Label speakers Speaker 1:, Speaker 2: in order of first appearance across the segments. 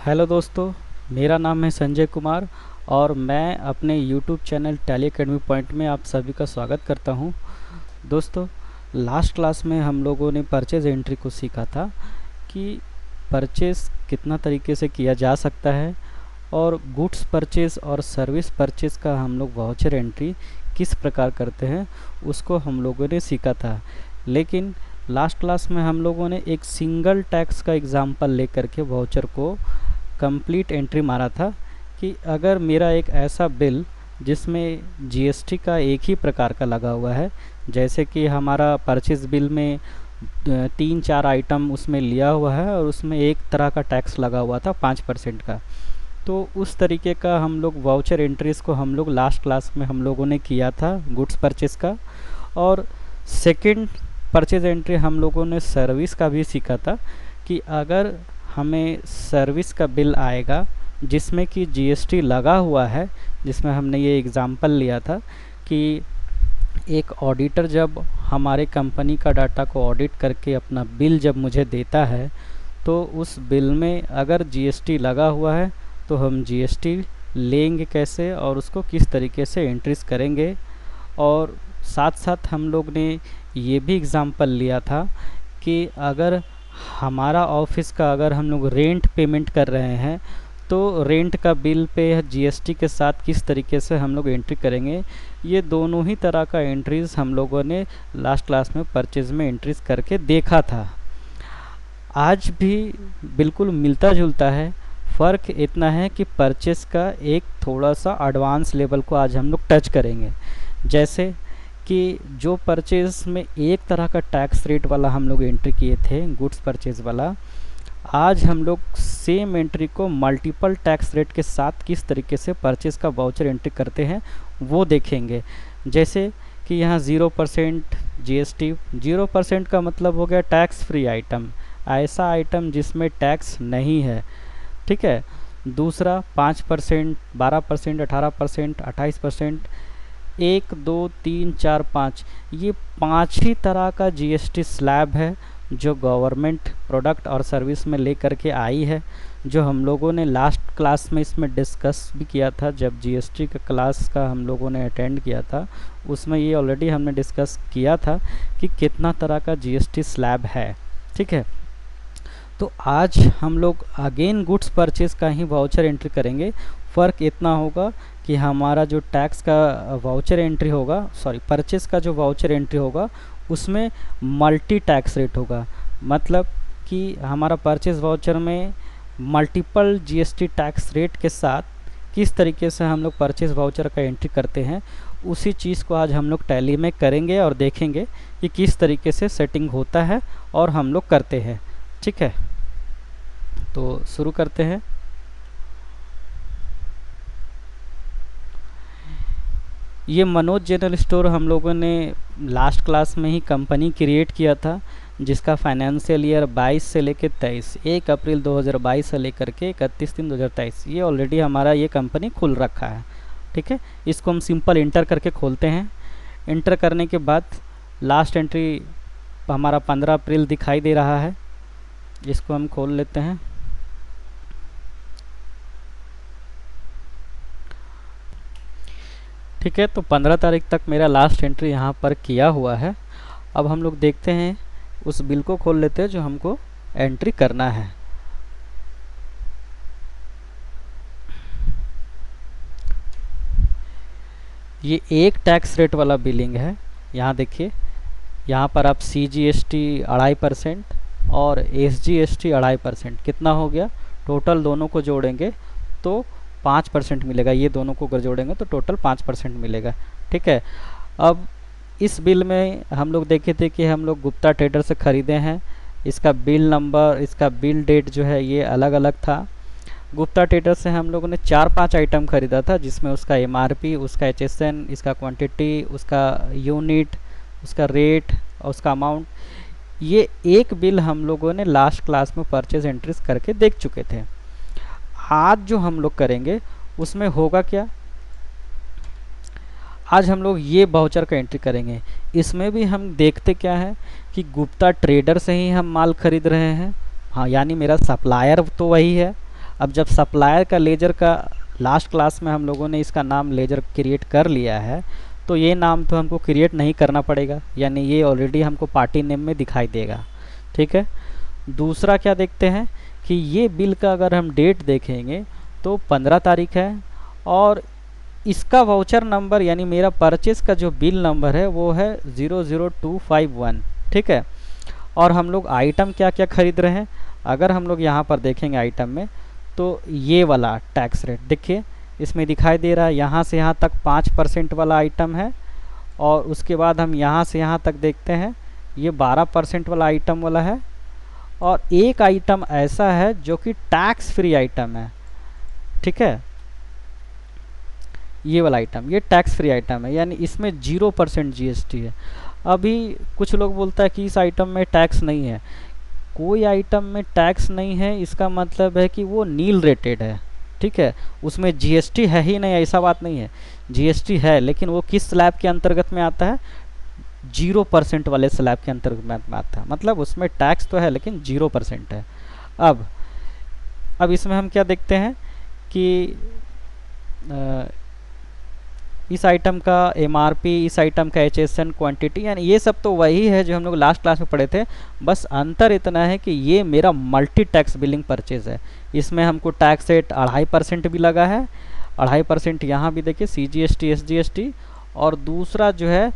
Speaker 1: Hello दोस्तों, मेरा नाम है संजय कुमार और मैं अपने YouTube channel tally academy point में आप सभी का स्वागत करता हूं। दोस्तों, लास्ट क्लास में हम लोगों ने परचेज़ एंट्री को सीखा था कि परचेज़ कितना तरीके से किया जा सकता है और गुड्स परचेज़ और सर्विस परचेज़ का हम लोग वाउचर एंट्री किस प्रकार करते हैं उसको हम लोगों ने सीखा था। लेकिन लास्ट क्लास में हम लोगों ने एक सिंगल टैक्स का एग्जाम्पल लेकर के वाउचर को कंप्लीट एंट्री मारा था कि अगर मेरा एक ऐसा बिल जिसमें जीएसटी का एक ही प्रकार का लगा हुआ है, जैसे कि हमारा परचेज बिल में 3-4 आइटम उसमें लिया हुआ है और उसमें एक तरह का टैक्स लगा हुआ था 5% का, तो उस तरीके का हम लोग वाउचर एंट्रीज़ को हम लोग लास्ट क्लास में हम लोगों ने किया था गुड्स परचेज़ का। और सेकंड परचेज एंट्री हम लोगों ने सर्विस का भी सीखा था कि अगर हमें सर्विस का बिल आएगा जिसमें कि जीएसटी लगा हुआ है, जिसमें हमने ये एग्ज़ाम्पल लिया था कि एक ऑडिटर जब हमारे कंपनी का डाटा को ऑडिट करके अपना बिल जब मुझे देता है तो उस बिल में अगर जीएसटी लगा हुआ है तो हम जीएसटी लेंगे कैसे और उसको किस तरीके से एंट्रीज करेंगे। और साथ साथ हम लोग ने ये भी एग्ज़ाम्पल लिया था कि अगर हमारा ऑफिस का अगर हम लोग रेंट पेमेंट कर रहे हैं तो रेंट का बिल पे जीएसटी के साथ किस तरीके से हम लोग एंट्री करेंगे। ये दोनों ही तरह का एंट्रीज़ हम लोगों ने लास्ट क्लास में परचेज़ में एंट्रीज़ करके देखा था। आज भी बिल्कुल मिलता जुलता है, फ़र्क इतना है कि परचेज़ का एक थोड़ा सा एडवांस लेवल को आज हम लोग टच करेंगे। जैसे कि जो परचेज़ में एक तरह का टैक्स रेट वाला हम लोग एंट्री किए थे गुड्स परचेज़ वाला, आज हम लोग सेम एंट्री को मल्टीपल टैक्स रेट के साथ किस तरीके से परचेज़ का वाउचर एंट्री करते हैं वो देखेंगे। जैसे कि यहाँ 0% जीएसटी, 0% का मतलब हो गया टैक्स फ्री आइटम, ऐसा आइटम जिसमें टैक्स नहीं है, ठीक है। दूसरा 5%, 12%, 18%, 28%, 1, 2, 3, 4, 5, ये 5 ही तरह का जीएसटी स्लैब है जो गवर्नमेंट प्रोडक्ट और सर्विस में लेकर के आई है, जो हम लोगों ने लास्ट क्लास में इसमें डिस्कस भी किया था। जब जीएसटी का क्लास का हम लोगों ने अटेंड किया था उसमें ये ऑलरेडी हमने डिस्कस किया था कि कितना तरह का जीएसटी स्लैब है, ठीक है। तो आज हम लोग अगेन गुड्स परचेज़ का ही वाउचर एंट्री करेंगे। फ़र्क इतना होगा कि हमारा जो टैक्स का वाउचर एंट्री होगा, सॉरी परचेज़ का जो वाउचर एंट्री होगा उसमें मल्टी टैक्स रेट होगा। मतलब कि हमारा परचेज़ वाउचर में मल्टीपल जीएसटी टैक्स रेट के साथ किस तरीके से हम लोग परचेज़ वाउचर का एंट्री करते हैं, उसी चीज़ को आज हम लोग टैली में करेंगे और देखेंगे कि किस तरीके से सेटिंग होता है और हम लोग करते हैं, ठीक है। तो शुरू करते हैं। ये मनोज जनरल स्टोर हम लोगों ने लास्ट क्लास में ही कंपनी क्रिएट किया था, जिसका फाइनेंशियल ईयर 22 से लेकर 23, 1 अप्रैल 2022 से लेकर के 31/3/2023, ये ऑलरेडी हमारा ये कंपनी खुल रखा है, ठीक है। इसको हम सिंपल इंटर करके खोलते हैं। इंटर करने के बाद लास्ट एंट्री हमारा 15 अप्रैल दिखाई दे रहा है, इसको हम खोल लेते हैं। ठीक है, तो 15 तारीख तक मेरा लास्ट एंट्री यहाँ पर किया हुआ है। अब हम लोग देखते हैं, उस बिल को खोल लेते हैं जो हमको एंट्री करना है। ये एक टैक्स रेट वाला बिलिंग है। यहाँ देखिए, यहाँ पर आप CGST 2.5% और SGST 2.5%, कितना हो गया टोटल, दोनों को जोड़ेंगे तो 5% मिलेगा। ये दोनों को अगर जोड़ेंगे तो टोटल 5% मिलेगा, ठीक है। अब इस बिल में हम लोग देखे थे कि हम लोग गुप्ता ट्रेडर से ख़रीदे हैं। इसका बिल नंबर, इसका बिल डेट जो है ये अलग अलग था। गुप्ता ट्रेडर से हम लोगों ने 4-5 आइटम ख़रीदा था, जिसमें उसका MRP, उसका HSN, इसका क्वांटिटी, उसका यूनिट, उसका रेट और उसका अमाउंट। ये एक बिल हम लोगों ने लास्ट क्लास में परचेज एंट्रीज करके देख चुके थे। आज जो हम लोग करेंगे उसमें होगा क्या, आज हम लोग ये वाउचर का एंट्री करेंगे। इसमें भी हम देखते क्या है कि गुप्ता ट्रेडर से ही हम माल खरीद रहे हैं, हाँ, यानी मेरा सप्लायर तो वही है अब जब सप्लायर का लेजर का लास्ट क्लास में हम लोगों ने इसका नाम लेजर क्रिएट कर लिया है, तो ये नाम तो हमको क्रिएट नहीं करना पड़ेगा, यानी ये ऑलरेडी हमको पार्टी नेम में दिखाई देगा। ठीक है। दूसरा क्या देखते हैं कि ये बिल का अगर हम डेट देखेंगे तो 15 तारीख है, और इसका वाउचर नंबर यानी मेरा परचेस का जो बिल नंबर है वो है 00251। ठीक है। और हम लोग आइटम क्या क्या खरीद रहे हैं, अगर हम लोग यहाँ पर देखेंगे आइटम में, तो ये वाला टैक्स रेट देखिए इसमें दिखाई दे रहा है। यहाँ से यहाँ तक 5% वाला आइटम है, और उसके बाद हम यहाँ से यहाँ तक देखते हैं ये 12% वाला आइटम वाला है, और एक आइटम ऐसा है जो कि टैक्स फ्री आइटम है। ठीक है। ये वाला आइटम ये टैक्स फ्री आइटम है, यानी इसमें 0% जीएसटी है। अभी कुछ लोग बोलता है कि इस आइटम में टैक्स नहीं है। कोई आइटम में टैक्स नहीं है इसका मतलब है कि वो नील रेटेड है। ठीक है। उसमें जीएसटी है ही नहीं, ऐसा बात नहीं है, जीएसटी है, लेकिन वो किस स्लैब के अंतर्गत में आता है, 0% वाले स्लैब के अंतर्गत में आता है। मतलब उसमें टैक्स तो है लेकिन 0% है। अब इसमें हम क्या देखते हैं कि इस आइटम का एमआरपी, इस आइटम का एचएसएन क्वांटिटी, यानी ये सब तो वही है जो हम लोग लास्ट क्लास में पढ़े थे। बस अंतर इतना है कि ये मेरा मल्टी टैक्स बिलिंग परचेज है। इसमें हमको टैक्स रेट 2.5% भी लगा है, 2.5% यहाँ भी देखिए सीजीएसटी एसजीएसटी, और दूसरा जो है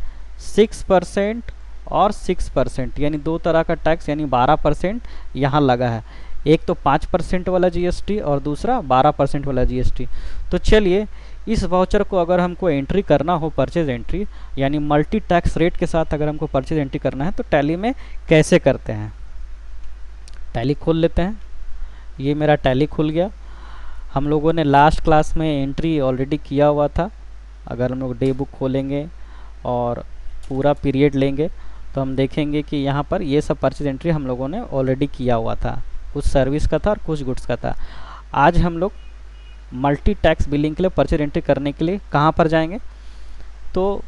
Speaker 1: 6% और 6%, यानी दो तरह का टैक्स, यानी 12% यहाँ लगा है। एक तो 5% वाला जीएसटी और दूसरा 12% वाला जीएसटी। तो चलिए इस वाउचर को अगर हमको एंट्री करना हो, परचेज एंट्री यानी मल्टी टैक्स रेट के साथ अगर हमको परचेज एंट्री करना है, तो टैली में कैसे करते हैं। टैली खोल लेते हैं। ये मेरा टैली खुल गया। हम लोगों ने लास्ट क्लास में एंट्री ऑलरेडी किया हुआ था। अगर हम लोग डे बुक खोलेंगे और पूरा पीरियड लेंगे तो हम देखेंगे कि यहाँ पर ये सब परचेज एंट्री हम लोगों ने ऑलरेडी किया हुआ था। कुछ सर्विस का था और कुछ गुड्स का था। आज हम लोग मल्टी टैक्स बिलिंग के लिए परचेज एंट्री करने के लिए कहाँ पर जाएंगे, तो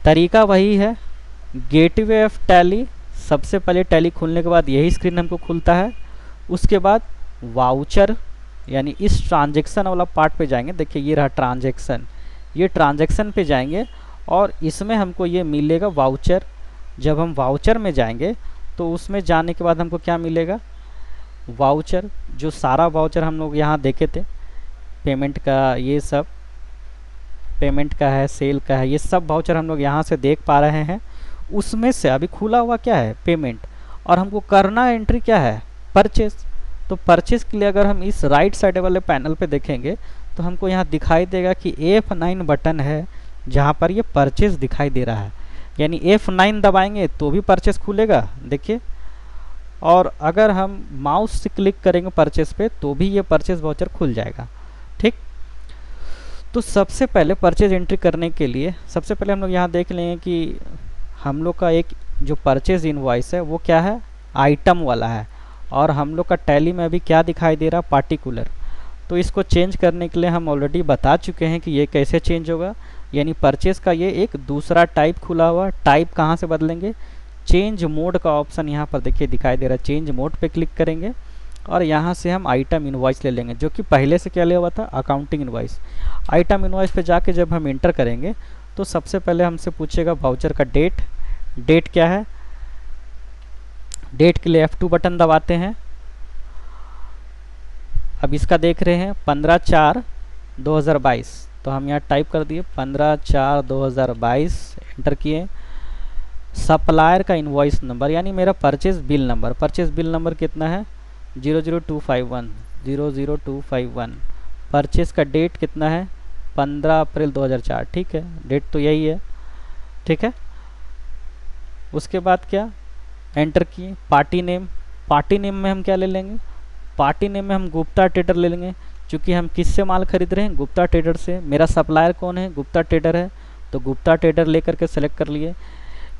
Speaker 1: तरीका वही है, गेटवे ऑफ टैली। सबसे पहले टैली खुलने के बाद यही स्क्रीन हमको खुलता है। उसके बाद वाउचर यानी इस ट्रांजैक्शन वाला पार्ट पे जाएंगे। देखिए ये रहा ट्रांजैक्शन, ये ट्रांजैक्शन पे जाएंगे और इसमें हमको ये मिलेगा वाउचर। जब हम वाउचर में जाएंगे तो उसमें जाने के बाद हमको क्या मिलेगा, वाउचर, जो सारा वाउचर हम लोग यहाँ देखे थे, पेमेंट का, ये सब पेमेंट का है, सेल का है, ये सब वाउचर हम लोग यहाँ से देख पा रहे हैं। उसमें से अभी खुला हुआ क्या है, पेमेंट, और हमको करना एंट्री क्या है, परचेस। तो परचेस के लिए अगर हम इस राइट साइड वाले पैनल पे देखेंगे तो हमको यहाँ दिखाई देगा कि F9 बटन है जहाँ पर ये परचेस दिखाई दे रहा है, यानी F9 दबाएंगे तो भी परचेस खुलेगा। देखिए, और अगर हम माउस से क्लिक करेंगे परचेस पे तो भी ये परचेस वाउचर खुल जाएगा। ठीक। तो सबसे पहले परचेज एंट्री करने के लिए सबसे पहले हम लोग यहाँ देख लेंगे कि हम लोग का एक जो परचेज इनवॉइस है वो क्या है, आइटम वाला है, और हम लोग का टैली में अभी क्या दिखाई दे रहा, पार्टिकुलर। तो इसको चेंज करने के लिए हम ऑलरेडी बता चुके हैं कि ये कैसे चेंज होगा, यानी परचेज का ये एक दूसरा टाइप खुला हुआ। टाइप कहाँ से बदलेंगे, चेंज मोड का ऑप्शन यहाँ पर देखिए दिखाई दे रहा है, चेंज मोड पे क्लिक करेंगे और यहाँ से हम आइटम इनवॉइस ले लेंगे, जो कि पहले से क्या लिया हुआ था, अकाउंटिंग इनवॉइस। आइटम इनवॉइस पे जाके जब हम इंटर करेंगे तो सबसे पहले हमसे पूछेगा वाउचर का डेट। डेट क्या है, डेट के लिए F2 बटन दबाते हैं। अब इसका देख रहे हैं 15/4/2022, तो हम यहाँ टाइप कर दिए 15/4/2022, एंटर किए। सप्लायर का इनवॉइस नंबर यानी मेरा purchase bill number, purchase bill number कितना है 00251। परचेज का डेट कितना है 15 अप्रैल 2004। ठीक है, डेट तो यही है। ठीक है। उसके बाद क्या, एंटर किए। पार्टी नेम, पार्टी नेम में हम क्या ले लेंगे, पार्टी नेम में हम गुप्ता ट्रेडर ले लेंगे, क्योंकि हम किससे माल खरीद रहे हैं, गुप्ता ट्रेडर से। मेरा सप्लायर कौन है, गुप्ता ट्रेडर है, तो गुप्ता ट्रेडर लेकर के सेलेक्ट कर लिए।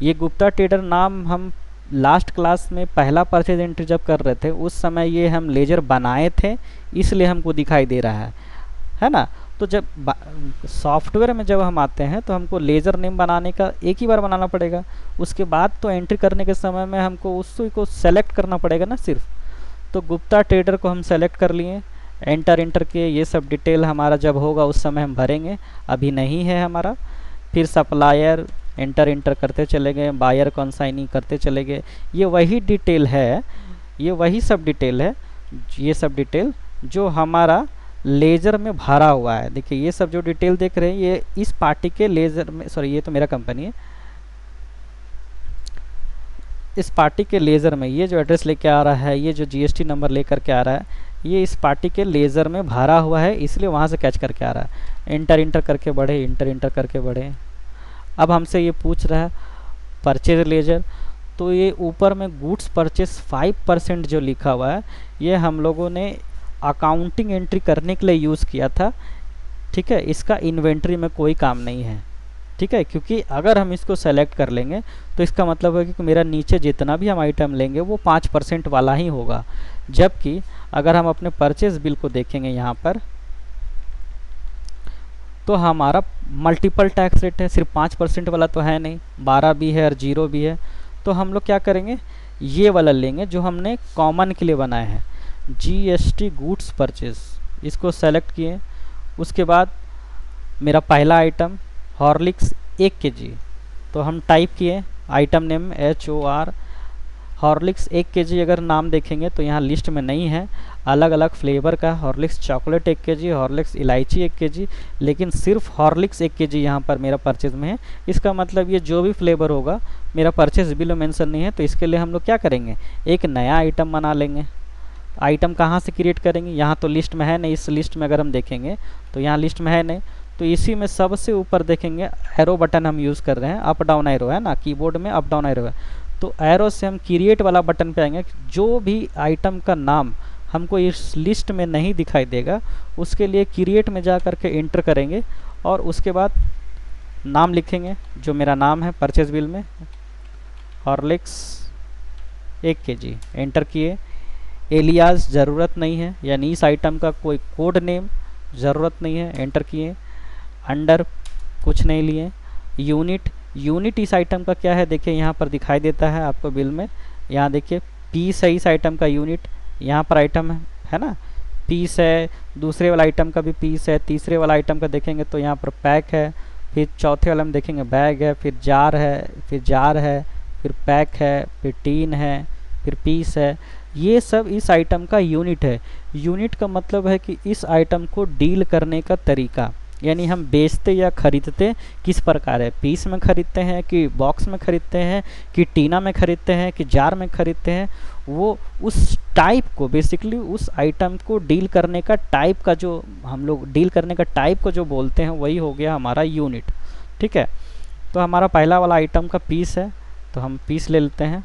Speaker 1: ये गुप्ता ट्रेडर नाम हम लास्ट क्लास में पहला परचेज एंट्री जब कर रहे थे उस समय ये हम लेजर बनाए थे, इसलिए हमको दिखाई दे रहा है ना। तो जब सॉफ्टवेयर में जब हम आते हैं तो हमको लेजर नेम बनाने का एक ही बार बनाना पड़ेगा, उसके बाद तो एंट्री करने के समय में हमको उसी को सेलेक्ट करना पड़ेगा ना सिर्फ। तो गुप्ता ट्रेडर को हम सेलेक्ट कर लिए, एंटर इंटर के ये सब डिटेल हमारा जब होगा उस समय हम भरेंगे, अभी नहीं है हमारा। फिर सप्लायर एंटर इंटर करते चले गए, बायर कॉन्साइनी करते चले गए। ये वही डिटेल है, ये वही सब डिटेल है, ये सब डिटेल जो हमारा लेजर में भरा हुआ है। देखिए ये सब जो डिटेल देख रहे हैं ये इस पार्टी के लेजर में, सॉरी ये तो मेरा कंपनी है, इस पार्टी के लेज़र में ये जो एड्रेस लेके आ रहा है, ये जो जीएसटी नंबर लेकर के आ रहा है, ये इस पार्टी के लेज़र में भरा हुआ है, इसलिए वहाँ से कैच करके आ रहा है। इंटर इंटर करके बढ़े, इंटर इंटर करके बढ़े। अब हमसे ये पूछ रहा है परचेज लेजर, तो ये ऊपर में गुड्स परचेज 5% जो लिखा हुआ है, ये हम लोगों ने अकाउंटिंग एंट्री करने के लिए यूज़ किया था। ठीक है, इसका इन्वेंट्री में कोई काम नहीं है। ठीक है, क्योंकि अगर हम इसको सेलेक्ट कर लेंगे तो इसका मतलब है कि मेरा नीचे जितना भी हम आइटम लेंगे वो 5% वाला ही होगा। जबकि अगर हम अपने परचेज बिल को देखेंगे यहाँ पर, तो हमारा मल्टीपल टैक्स रेट है, सिर्फ 5% वाला तो है नहीं, 12 भी है और 0 भी है। तो हम लोग क्या करेंगे, ये वाला लेंगे जो हमने कॉमन के लिए बनाए हैं, जीएसटी गुड्स परचेज, इसको सेलेक्ट किए। उसके बाद मेरा पहला आइटम हॉर्लिक्स 1 kg, तो हम टाइप किए item name HOR Horlicks 1 kg। अगर नाम देखेंगे तो यहाँ लिस्ट में नहीं है, अलग अलग फ्लेवर का हॉर्लिक्स चॉकलेट 1 kg, हॉर्लिक्स इलायची 1 kg, लेकिन सिर्फ हॉर्लिक्स 1 kg यहाँ पर मेरा परचेज में है। इसका मतलब ये जो भी फ्लेवर होगा मेरा परचेज बिल में मेंशन नहीं है, तो इसके लिए हम लोग क्या करेंगे, एक नया आइटम बना लेंगे। आइटम कहाँ से क्रिएट करेंगे, यहाँ तो लिस्ट में है नहीं, इस लिस्ट में अगर हम देखेंगे तो यहाँ लिस्ट में है नहीं, तो इसी में सबसे ऊपर देखेंगे एरो बटन हम यूज़ कर रहे हैं, अप डाउन एरो है ना, कीबोर्ड में अप डाउन एरो है, तो एरो से हम क्रिएट वाला बटन पे आएंगे। जो भी आइटम का नाम हमको इस लिस्ट में नहीं दिखाई देगा उसके लिए क्रिएट में जा करके इंटर करेंगे और उसके बाद नाम लिखेंगे जो मेरा नाम है परचेज बिल में, हॉर्लिक्स 1 kg, एंटर किए। एलियास ज़रूरत नहीं है, यानी इस आइटम का कोई कोड नेम ज़रूरत नहीं है, एंटर किए। अंडर कुछ नहीं लिए। यूनिट इस आइटम का क्या है, देखिए यहाँ पर दिखाई देता है आपको बिल में, यहाँ देखिए पीस है इस आइटम का यूनिट, यहाँ पर आइटम है ना, पीस है, दूसरे वाला आइटम का भी पीस है, तीसरे वाला आइटम का देखेंगे तो यहाँ पर पैक है, फिर चौथे वाला में देखेंगे बैग है, फिर जार है, फिर पैक है, फिर टीन है, फिर पीस है। ये सब इस आइटम का यूनिट है। यूनिट का मतलब है कि इस आइटम को डील करने का तरीका, यानी हम बेचते या खरीदते किस प्रकार है, पीस में खरीदते हैं कि बॉक्स में खरीदते हैं कि टीना में खरीदते हैं कि जार में खरीदते हैं, वो उस टाइप को बेसिकली उस आइटम को डील करने का टाइप का जो हम लोग डील करने का टाइप को जो बोलते हैं वही हो गया हमारा यूनिट। ठीक है, तो हमारा पहला वाला आइटम का पीस है, तो हम पीस ले लेते हैं,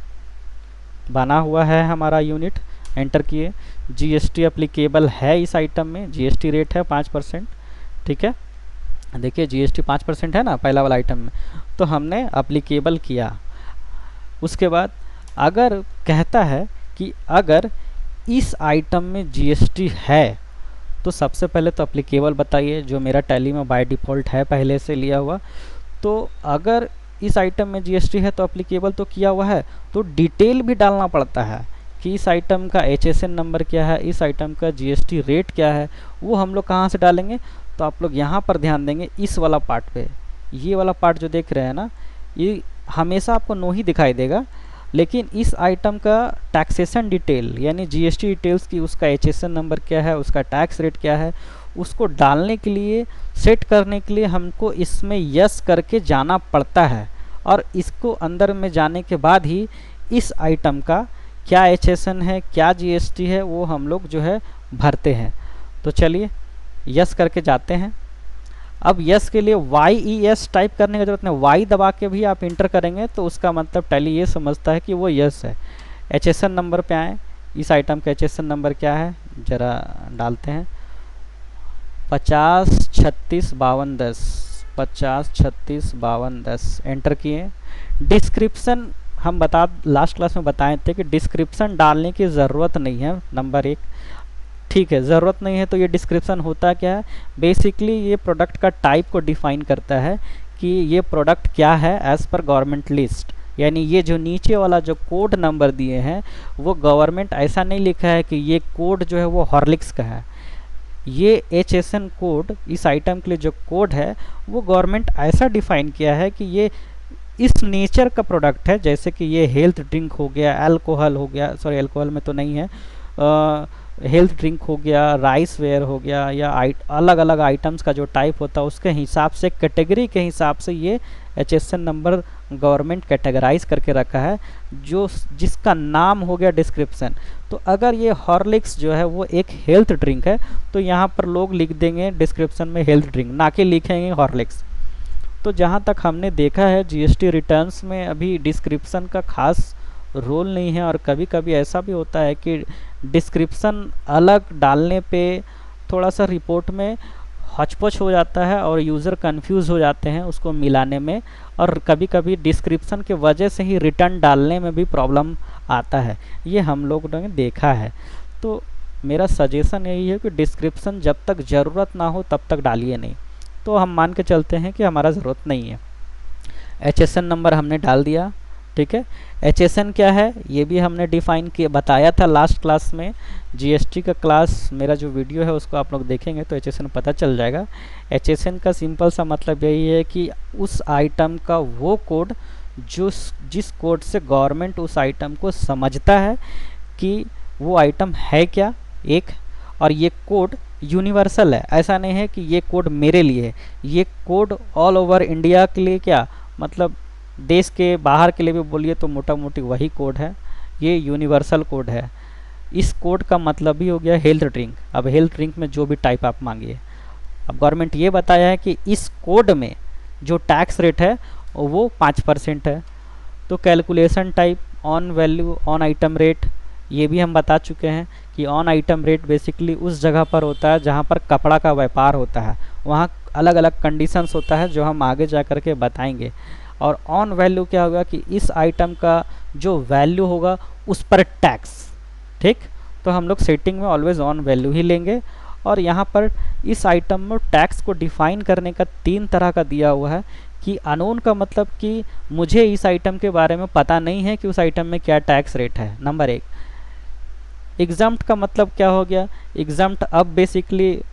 Speaker 1: बना हुआ है हमारा यूनिट, एंटर किए। जीएसटी एप्लीकेबल है इस आइटम में, जीएसटी रेट है 5%। ठीक है, देखिए जीएसटी 5% है ना पहला वाला आइटम में, तो हमने एप्लीकेबल किया। उसके बाद अगर कहता है कि अगर इस आइटम में जीएसटी है तो सबसे पहले तो एप्लीकेबल बताइए, जो मेरा टैली में बाय डिफ़ॉल्ट है पहले से लिया हुआ। तो अगर इस आइटम में जीएसटी है तो एप्लीकेबल तो किया हुआ है, तो डिटेल भी डालना पड़ता है कि इस आइटम का HSN नंबर क्या है, इस आइटम का जीएसटी रेट क्या है, वो हम लोग कहाँ से डालेंगे। तो आप लोग यहाँ पर ध्यान देंगे इस वाला पार्ट पे, ये वाला पार्ट जो देख रहे हैं ना, ये हमेशा आपको नो ही दिखाई देगा, लेकिन इस आइटम का टैक्सेशन डिटेल यानी जीएसटी डिटेल्स की, उसका HSN नंबर क्या है, उसका टैक्स रेट क्या है, उसको डालने के लिए, सेट करने के लिए हमको इसमें यस करके जाना पड़ता है, और इसको अंदर में जाने के बाद ही इस आइटम का क्या HSN है, क्या जीएसटी है, वो हम लोग जो है भरते हैं। तो चलिए यस करके जाते हैं। अब यस के लिए YES टाइप करने की जरूरत नहीं, वाई दबा के भी आप इंटर करेंगे तो उसका मतलब टैली ये समझता है कि वो यस है। HSN नंबर पे आए, इस आइटम का HSN नंबर क्या है ज़रा डालते हैं, 50365210, 50365210, एंटर किए। डिस्क्रिप्शन हम लास्ट क्लास में बताए थे कि डिस्क्रिप्शन डालने की ज़रूरत नहीं है, नंबर 1। ठीक है, ज़रूरत नहीं है तो ये डिस्क्रिप्शन होता क्या है, बेसिकली ये प्रोडक्ट का टाइप को डिफाइन करता है कि ये प्रोडक्ट क्या है एज़ पर गवर्नमेंट लिस्ट, यानी ये जो नीचे वाला जो कोड नंबर दिए हैं वो गवर्नमेंट ऐसा नहीं लिखा है कि ये कोड जो है वो हॉर्लिक्स का है, ये HSN कोड, इस आइटम के लिए जो कोड है वो गवर्नमेंट ऐसा डिफाइन किया है कि ये इस नेचर का प्रोडक्ट है, जैसे कि ये हेल्थ ड्रिंक हो गया, अल्कोहल हो गया, सॉरी अल्कोहल में तो नहीं है, हेल्थ ड्रिंक हो गया, राइस वेयर हो गया, या अलग अलग आइटम्स का जो टाइप होता है उसके हिसाब से, कैटेगरी के हिसाब से ये HSN नंबर गवर्नमेंट कैटेगराइज करके रखा है, जो जिसका नाम हो गया डिस्क्रिप्शन। तो अगर ये हॉर्लिक्स जो है वो एक हेल्थ ड्रिंक है तो यहाँ पर लोग लिख देंगे डिस्क्रिप्शन में हेल्थ ड्रिंक, ना कि लिखेंगे हॉर्लिक्स। तो जहाँ तक हमने देखा है GST रिटर्न्स में अभी डिस्क्रिप्शन का खास रोल नहीं है, और कभी कभी ऐसा भी होता है कि डिस्क्रिप्शन अलग डालने पे थोड़ा सा रिपोर्ट में हचपच हो जाता है और यूज़र कंफ्यूज हो जाते हैं उसको मिलाने में, और कभी कभी डिस्क्रिप्शन के वजह से ही रिटर्न डालने में भी प्रॉब्लम आता है, ये हम लोगों ने देखा है। तो मेरा सजेशन यही है कि डिस्क्रिप्शन जब तक ज़रूरत ना हो तब तक डालिए नहीं। तो हम मान के चलते हैं कि हमारा ज़रूरत नहीं है। HSN नंबर हमने डाल दिया, ठीक है। HSN क्या है ये भी हमने डिफाइन किया, बताया था लास्ट क्लास में। GST का क्लास मेरा जो वीडियो है उसको आप लोग देखेंगे तो HSN पता चल जाएगा। HSN का सिंपल सा मतलब यही है कि उस आइटम का वो कोड जो जिस कोड से गवर्नमेंट उस आइटम को समझता है कि वो आइटम है क्या एक, और ये कोड यूनिवर्सल है। ऐसा नहीं है कि ये कोड मेरे लिए है, ये कोड ऑल ओवर इंडिया के लिए, क्या मतलब देश के बाहर के लिए भी बोलिए तो मोटा मोटी वही कोड है, ये यूनिवर्सल कोड है। इस कोड का मतलब ही हो गया हेल्थ ड्रिंक। अब हेल्थ ड्रिंक में जो भी टाइप आप मांगिए, अब गवर्नमेंट ये बताया है कि इस कोड में जो टैक्स रेट है वो 5% है। तो calculation type, on value, on item rate, ये भी हम बता चुके हैं कि ऑन आइटम रेट बेसिकली उस जगह पर होता है जहाँ पर कपड़ा का व्यापार होता है, वहाँ अलग अलग कंडीशंस होता है जो हम आगे जा कर के बताएंगे। और ऑन वैल्यू क्या होगा कि इस आइटम का जो वैल्यू होगा उस पर टैक्स, ठीक। तो हम लोग सेटिंग में ऑलवेज ऑन वैल्यू ही लेंगे। और यहाँ पर इस आइटम में टैक्स को डिफाइन करने का 3 तरह का दिया हुआ है कि अननोन का मतलब कि मुझे इस आइटम के बारे में पता नहीं है कि उस आइटम में क्या टैक्स रेट है, नंबर 1। एग्जम्प्ट का मतलब क्या हो गया, एग्जम्प्ट अब बेसिकली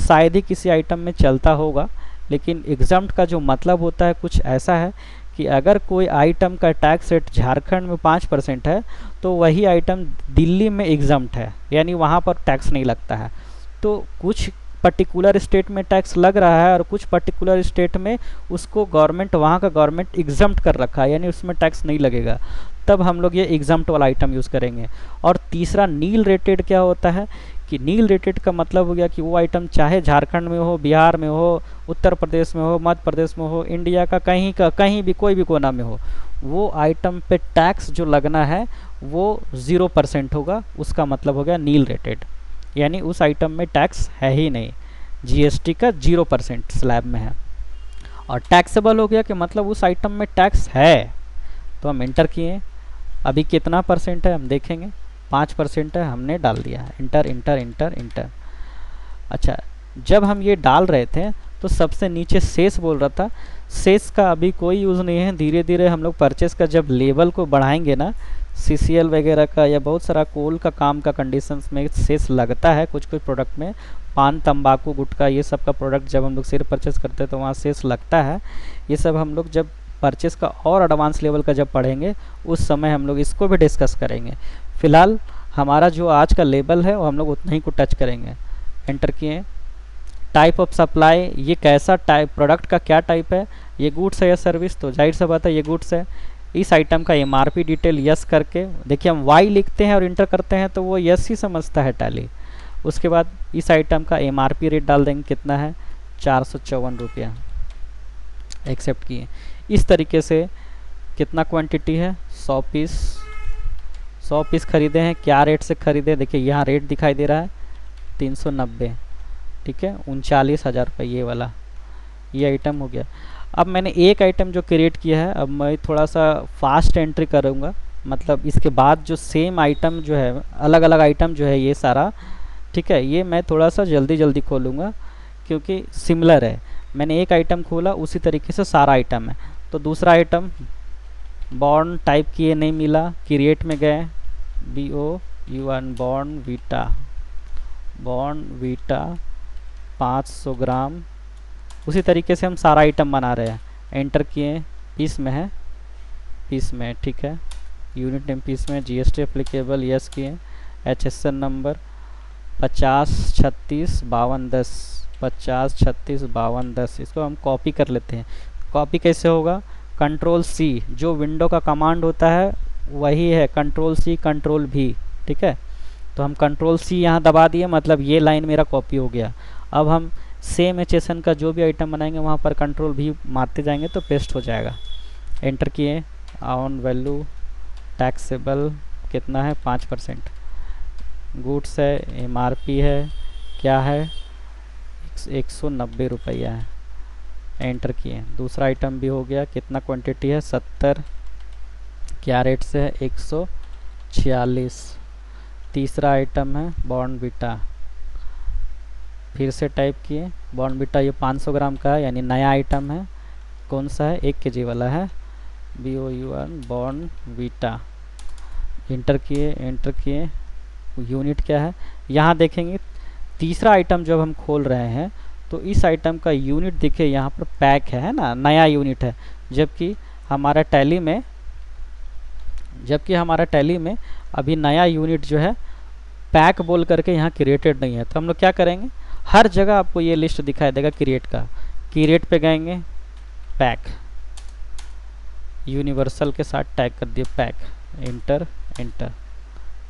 Speaker 1: शायद ही किसी आइटम में चलता होगा, लेकिन एग्जम्प्ट का जो मतलब होता है कुछ ऐसा है कि अगर कोई आइटम का टैक्स रेट झारखंड में 5% है तो वही आइटम दिल्ली में एग्जम्प्ट है, यानी वहाँ पर टैक्स नहीं लगता है। तो कुछ पर्टिकुलर स्टेट में टैक्स लग रहा है और कुछ पर्टिकुलर स्टेट में उसको गवर्नमेंट, वहाँ का गवर्नमेंट एग्जम्प्ट कर रखा है, यानी उसमें टैक्स नहीं लगेगा, तब हम लोग ये एग्जम्प्ट वाला आइटम यूज़ करेंगे। और तीसरा नील रेटेड क्या होता है कि नील रेटेड का मतलब हो गया कि वो आइटम चाहे झारखंड में हो, बिहार में हो, उत्तर प्रदेश में हो, मध्य प्रदेश में हो, इंडिया का कहीं भी कोई भी कोना में हो, वो आइटम पे टैक्स जो लगना है वो 0% होगा, उसका मतलब हो गया नील रेटेड, यानी उस आइटम में टैक्स है ही नहीं, GST का 0% स्लैब में है। और टैक्सेबल हो गया कि मतलब उस आइटम में टैक्स है, तो हम इंटर किए, अभी कितना परसेंट है हम देखेंगे, 5% है, हमने डाल दिया है, इंटर इंटर इंटर इंटर। अच्छा, जब हम ये डाल रहे थे तो सबसे नीचे शेष बोल रहा था, शेष का अभी कोई यूज़ नहीं है, धीरे धीरे हम लोग परचेस का जब लेवल को बढ़ाएंगे ना, CCL वगैरह का या बहुत सारा कोल का काम का कंडीशंस में शेष लगता है कुछ कुछ प्रोडक्ट में, पान, तंबाकू, गुटखा, ये सब का प्रोडक्ट जब हम लोग सिर्फ परचेस करते हैं तो वहाँ शेष लगता है। ये सब हम लोग जब परचेस का और एडवांस लेवल का जब पढ़ेंगे उस समय हम लोग इसको भी डिस्कस करेंगे। फ़िलहाल हमारा जो आज का लेवल है वो हम लोग उतना ही को टच करेंगे। एंटर किए, टाइप ऑफ सप्लाई, ये कैसा टाइप, प्रोडक्ट का क्या टाइप है, ये गुड्स है या सर्विस, तो जाहिर सा बात है ये गुड्स है। इस आइटम का MRP डिटेल यस करके, देखिए हम वाई लिखते हैं और इंटर करते हैं तो वो यस ही समझता है टैली। उसके बाद इस आइटम का MRP रेट डाल देंगे, कितना है 454 रुपया, एक्सेप्ट किए। इस तरीके से कितना क्वांटिटी है, 100 पीस, 100 पीस खरीदे हैं, क्या रेट से खरीदे, देखिए यहाँ रेट दिखाई दे रहा है 390, ठीक है, 39,000 रुपये ये वाला, ये आइटम हो गया। अब मैंने एक आइटम जो क्रिएट किया है, अब मैं थोड़ा सा फास्ट एंट्री करूँगा, मतलब इसके बाद जो सेम आइटम जो है, अलग अलग आइटम जो है ये सारा, ठीक है, ये मैं थोड़ा सा जल्दी जल्दी खोलूँगा क्योंकि सिमिलर है। मैंने एक आइटम खोला, उसी तरीके से सारा आइटम है। तो दूसरा आइटम बॉर्न टाइप किए, नहीं मिला, क्रिएट में गए, BOUN बॉर्न वीटा, 500 ग्राम। उसी तरीके से हम सारा आइटम बना रहे हैं। एंटर किए, पीस में है, पीस में, ठीक है। यूनिट नेम पीस में, जीएसटी एप्लीकेबल, यस किए। HSN number 50365210, 50365210। इसको हम कॉपी कर लेते हैं। कॉपी कैसे होगा? कंट्रोल सी, जो विंडो का कमांड होता है वही है कंट्रोल सी कंट्रोल भी, ठीक है। तो हम कंट्रोल सी यहाँ दबा दिए, मतलब ये लाइन मेरा कॉपी हो गया। अब हम सेम HSN का जो भी आइटम बनाएंगे वहाँ पर कंट्रोल भी मारते जाएंगे तो पेस्ट हो जाएगा। एंटर किए, ऑन वैल्यू टैक्सेबल कितना है? 5%। गुड्स है, MRP है, क्या है? 190 रुपया है। एंटर किए, दूसरा आइटम भी हो गया। कितना क्वांटिटी है? 70। क्या रेट से है? 146। तीसरा आइटम है बॉर्नवीटा, फिर से टाइप किए बॉर्नवीटा, ये 500 ग्राम का है, यानी नया आइटम है। कौन सा है? 1 kg वाला है, BOUN बॉर्नवीटा। एंटर किए, एंटर किए। यूनिट क्या है? यहाँ देखेंगे तीसरा आइटम जब हम खोल रहे हैं तो इस आइटम का यूनिट देखिए यहाँ पर पैक है ना, नया यूनिट है। जबकि हमारा टैली में अभी नया यूनिट जो है पैक बोल करके यहाँ क्रिएटेड नहीं है। तो हम लोग क्या करेंगे, हर जगह आपको ये लिस्ट दिखाई देगा क्रिएट का। क्रिएट पे गएंगे, पैक, यूनिवर्सल के साथ टैग कर दिए पैक। एंटर, एंटर,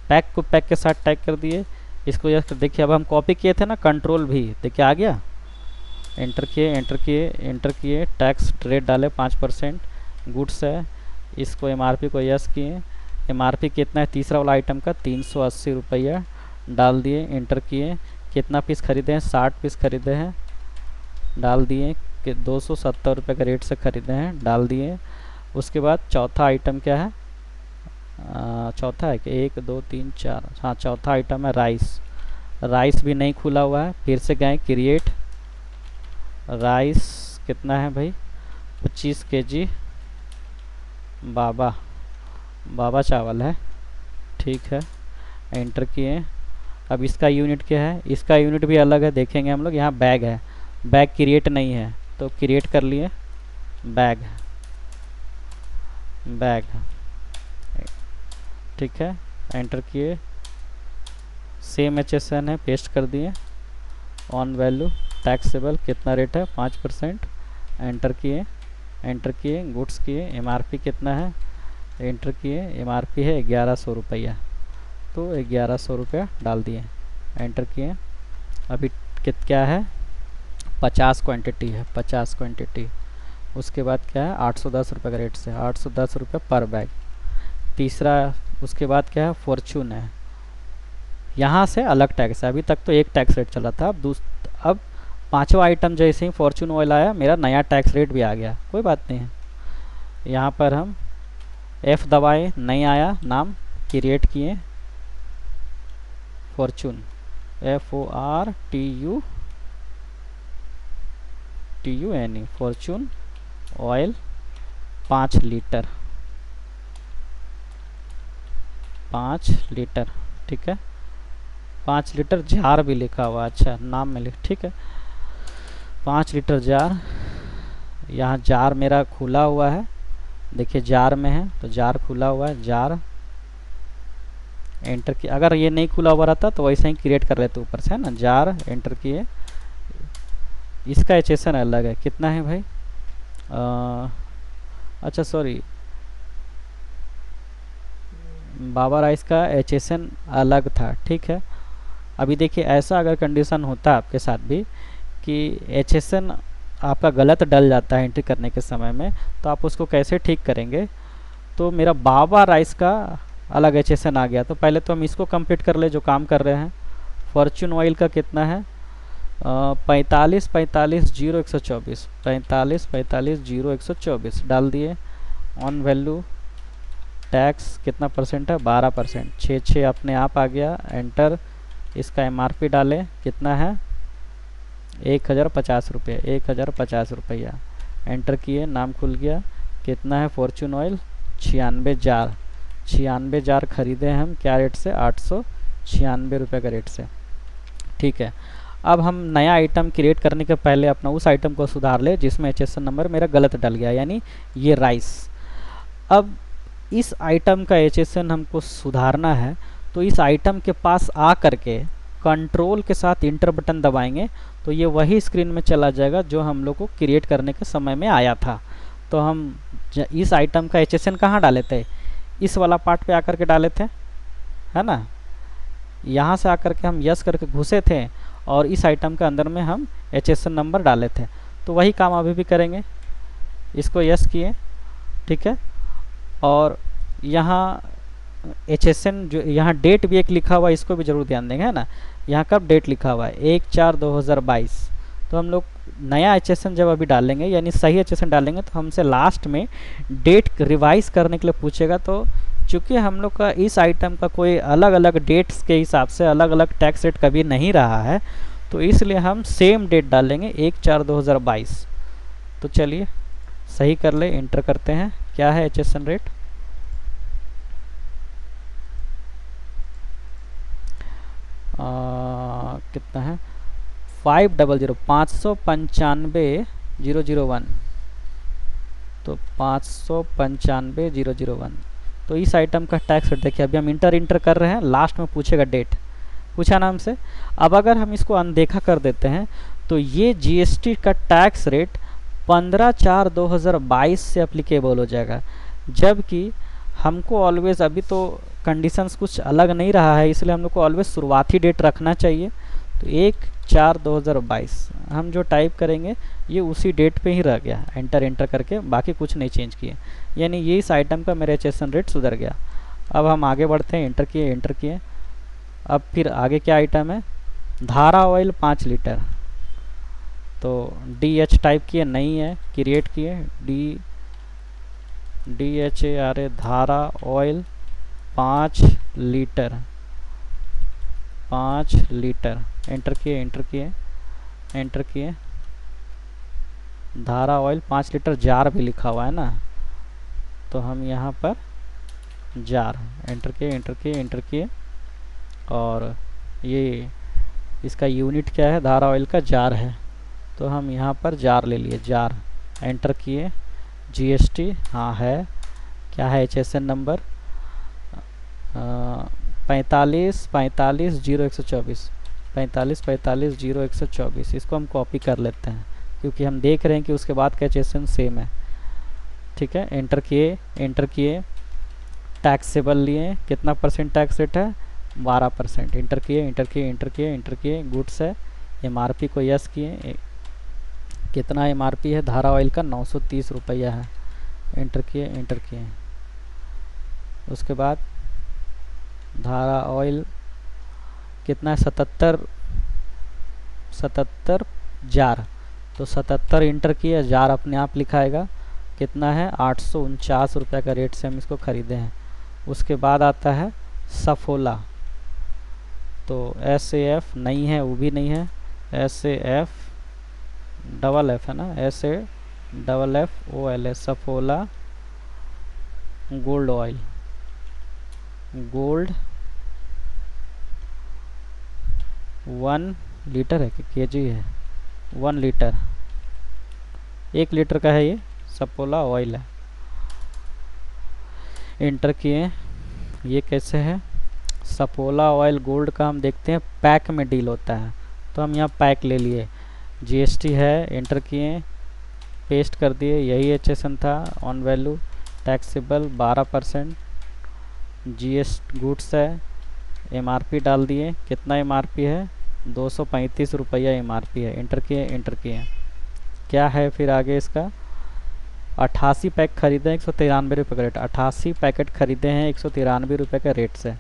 Speaker 1: पैक को पैक के साथ टैग कर दिए। इसको यस देखिए, अब हम कॉपी किए थे ना, कंट्रोल भी देखिए आ गया। एंटर किए, एंटर किए, एंटर किए। टैक्स रेट डाले 5%। गुड्स है, इसको MRP को यस किए। MRP कितना है तीसरा वाला आइटम का? 380 रुपया डाल दिए। एंटर किए। कितना पीस खरीदे हैं? 60 पीस खरीदे हैं, डाल दिए। कि 270 रुपये का रेट से खरीदे हैं, डाल दिए। उसके बाद चौथा आइटम क्या है? चौथा है कि 1 2 3 4, हाँ चौथा आइटम है राइस। राइस भी नहीं खुला हुआ है, फिर से गए क्रिएट। राइस कितना है भाई? 25 kg बाबा चावल है, ठीक है। एंटर किए। अब इसका यूनिट क्या है? इसका यूनिट भी अलग है, देखेंगे हम लोग। यहाँ बैग है, बैग क्रिएट नहीं है तो क्रिएट कर लिए। बैग, ठीक है। एंटर किए, सेम HSN है, पेस्ट कर दिए। ऑन वैल्यू टैक्सेबल कितना रेट है? 5%। एंटर किए, एंटर किए। गुड्स किए, MRP कितना है? एंटर किए, MRP है 1100 रुपया, तो 1100 रुपया डाल दिए। एंटर किए। अभी क्या है? 50 क्वांटिटी है, 50 क्वांटिटी। उसके बाद क्या है? 810 रुपये का रेट से, 810 रुपये पर बैग। तीसरा, उसके बाद क्या है? फॉर्चून है, यहाँ से अलग टैक्स है। अभी तक तो एक टैक्स रेट चला था, अब पांचवा आइटम जैसे ही फॉर्चून ऑयल आया, मेरा नया टैक्स रेट भी आ गया। कोई बात नहीं है। यहाँ पर हम F दबाए, नहीं आया नाम, क्रिएट किए Fortune, FORTUNE, Fortune oil 5 litre, 5 litre, ठीक है। 5 लीटर जार भी लिखा हुआ, अच्छा नाम में लिख, ठीक है। 5 लीटर जार। यहाँ जार मेरा खुला हुआ है, देखिए जार में है तो जार खुला हुआ है, जार। एंटर किया। अगर ये नहीं खुला हुआ रहता तो वैसे ही क्रिएट कर लेते ऊपर से, है ना। जार, एंटर किए। इसका HSN अलग है, कितना है भाई? अच्छा सॉरी, बाबा राइस का HSN अलग था, ठीक है। अभी देखिए ऐसा अगर कंडीशन होता है आपके साथ भी कि HSN आपका गलत डल जाता है एंट्री करने के समय में, तो आप उसको कैसे ठीक करेंगे? तो मेरा बाबा राइस का अलग HSN आ गया, तो पहले तो हम इसको कंप्लीट कर ले जो काम कर रहे हैं। फॉर्चून ऑयल का कितना है? 45,45,0,124, 45,45,0,124 डाल दिए। ऑन वैल्यू टैक्स कितना परसेंट है? 12%, 6 अपने आप आ गया। एंटर। इसका MRP डाले, कितना है? 1050 रुपये, 1050 रुपया। एंटर किए, नाम खुल गया। कितना है? फॉर्चून ऑयल 96 जार, 96 जार खरीदे हम, क्या रेट से? 896 रुपये का रेट से, ठीक है। अब हम नया आइटम क्रिएट करने के पहले अपना उस आइटम को सुधार ले जिसमें HSN नंबर मेरा गलत डल गया, यानी ये राइस। अब इस आइटम का HSN हमको सुधारना है, तो इस आइटम के पास आ करके कंट्रोल के साथ इंटर बटन दबाएंगे तो ये वही स्क्रीन में चला जाएगा जो हम लोग को क्रिएट करने के समय में आया था। तो हम इस आइटम का HSN कहाँ डाले थे, इस वाला पार्ट पे आकर के डाले थे, है ना। यहाँ से आकर के हम यस करके घुसे थे और इस आइटम के अंदर में हम HSN नंबर डाले थे। तो वही काम अभी भी करेंगे, इसको यस किए, ठीक है। और यहाँ HSN जो यहाँ डेट भी एक लिखा हुआ है, इसको भी ज़रूर ध्यान देंगे, है ना। यहाँ कब डेट लिखा हुआ है 1/4/2022। तो हम लोग नया HSN जब अभी डालेंगे यानी सही HSN डालेंगे तो हमसे लास्ट में डेट रिवाइज करने के लिए पूछेगा। तो चूँकि हम लोग का इस आइटम का कोई अलग अलग डेट्स के हिसाब से अलग अलग टैक्स रेट कभी नहीं रहा है, तो इसलिए हम सेम डेट डालेंगे 1/4/2022। तो चलिए सही कर ले, इंटर करते हैं क्या है HSN रेट। कितना है 500 तो 595,001। तो इस आइटम का टैक्स रेट देखिए, अभी हम इंटर कर रहे हैं, लास्ट में पूछेगा डेट, पूछा ना हमसे। अब अगर हम इसको अनदेखा कर देते हैं तो ये GST का टैक्स रेट 15/4/2022 से अप्लीकेबल हो जाएगा, जबकि हमको ऑलवेज अभी तो कंडीशंस कुछ अलग नहीं रहा है, इसलिए हम लोग को ऑलवेज शुरुआती डेट रखना चाहिए। तो 1/4/2022 हम जो टाइप करेंगे ये उसी डेट पे ही रह गया, इंटर करके, बाकी कुछ नहीं चेंज किए, यानी ये इस आइटम का मेरा HSN रेट सुधर गया। अब हम आगे बढ़ते हैं, इंटर किए। अब फिर आगे क्या आइटम है, धारा ऑयल 5 लीटर। तो DH टाइप किए, नहीं है, क्रिएट किए, DHARA धारा ऑयल 5 लीटर, इंटर किए। धारा ऑयल 5 लीटर, जार भी लिखा हुआ है ना, तो हम यहाँ पर जार इंटर किए। और ये इसका यूनिट क्या है, धारा ऑयल का जार है, तो हम यहाँ पर जार ले लिए, जार एंटर किए। GST हाँ है, क्या है HSN नंबर 45/45/0124, इसको हम कॉपी कर लेते हैं क्योंकि हम देख रहे हैं कि उसके बाद का HSN सेम है, ठीक है। एंटर किए, टैक्सेबल लिए, कितना परसेंट टैक्स रेट है 12%। इंटर किए। गुड्स है, MRP को यस किए, कितना MRP है धारा ऑयल का 930 रुपया है, इंटर किए। उसके बाद धारा ऑयल कितना है 77 जार, तो 77 इंटर किया, जार अपने आप लिखाएगा, कितना है 849 रुपये का रेट से हम इसको ख़रीदे हैं। उसके बाद आता है सफोला, तो SAF नहीं है, वो भी नहीं है, SAF डबल F है ना, SAFFOL, Saffola gold oil, 1 litre है कि kg है, 1 लीटर, 1 लीटर का है, ये सफोला ऑयल है। इंटर किए, ये कैसे है, सफोला ऑयल गोल्ड का हम देखते हैं पैक में डील होता है, तो हम यहाँ पैक ले लिए। GST है, इंटर किए, पेस्ट कर दिए, यही HSN था, ऑन वैल्यू टैक्सेबल 12%, गुड्स है, MRP डाल दिए, कितना MRP है 235 रुपया MRP है, इंटर किए। क्या है फिर आगे इसका, 88 पैक खरीदे हैं 193 रुपये का रेट, 88 पैकेट खरीदे हैं 193 रुपये का रेट से।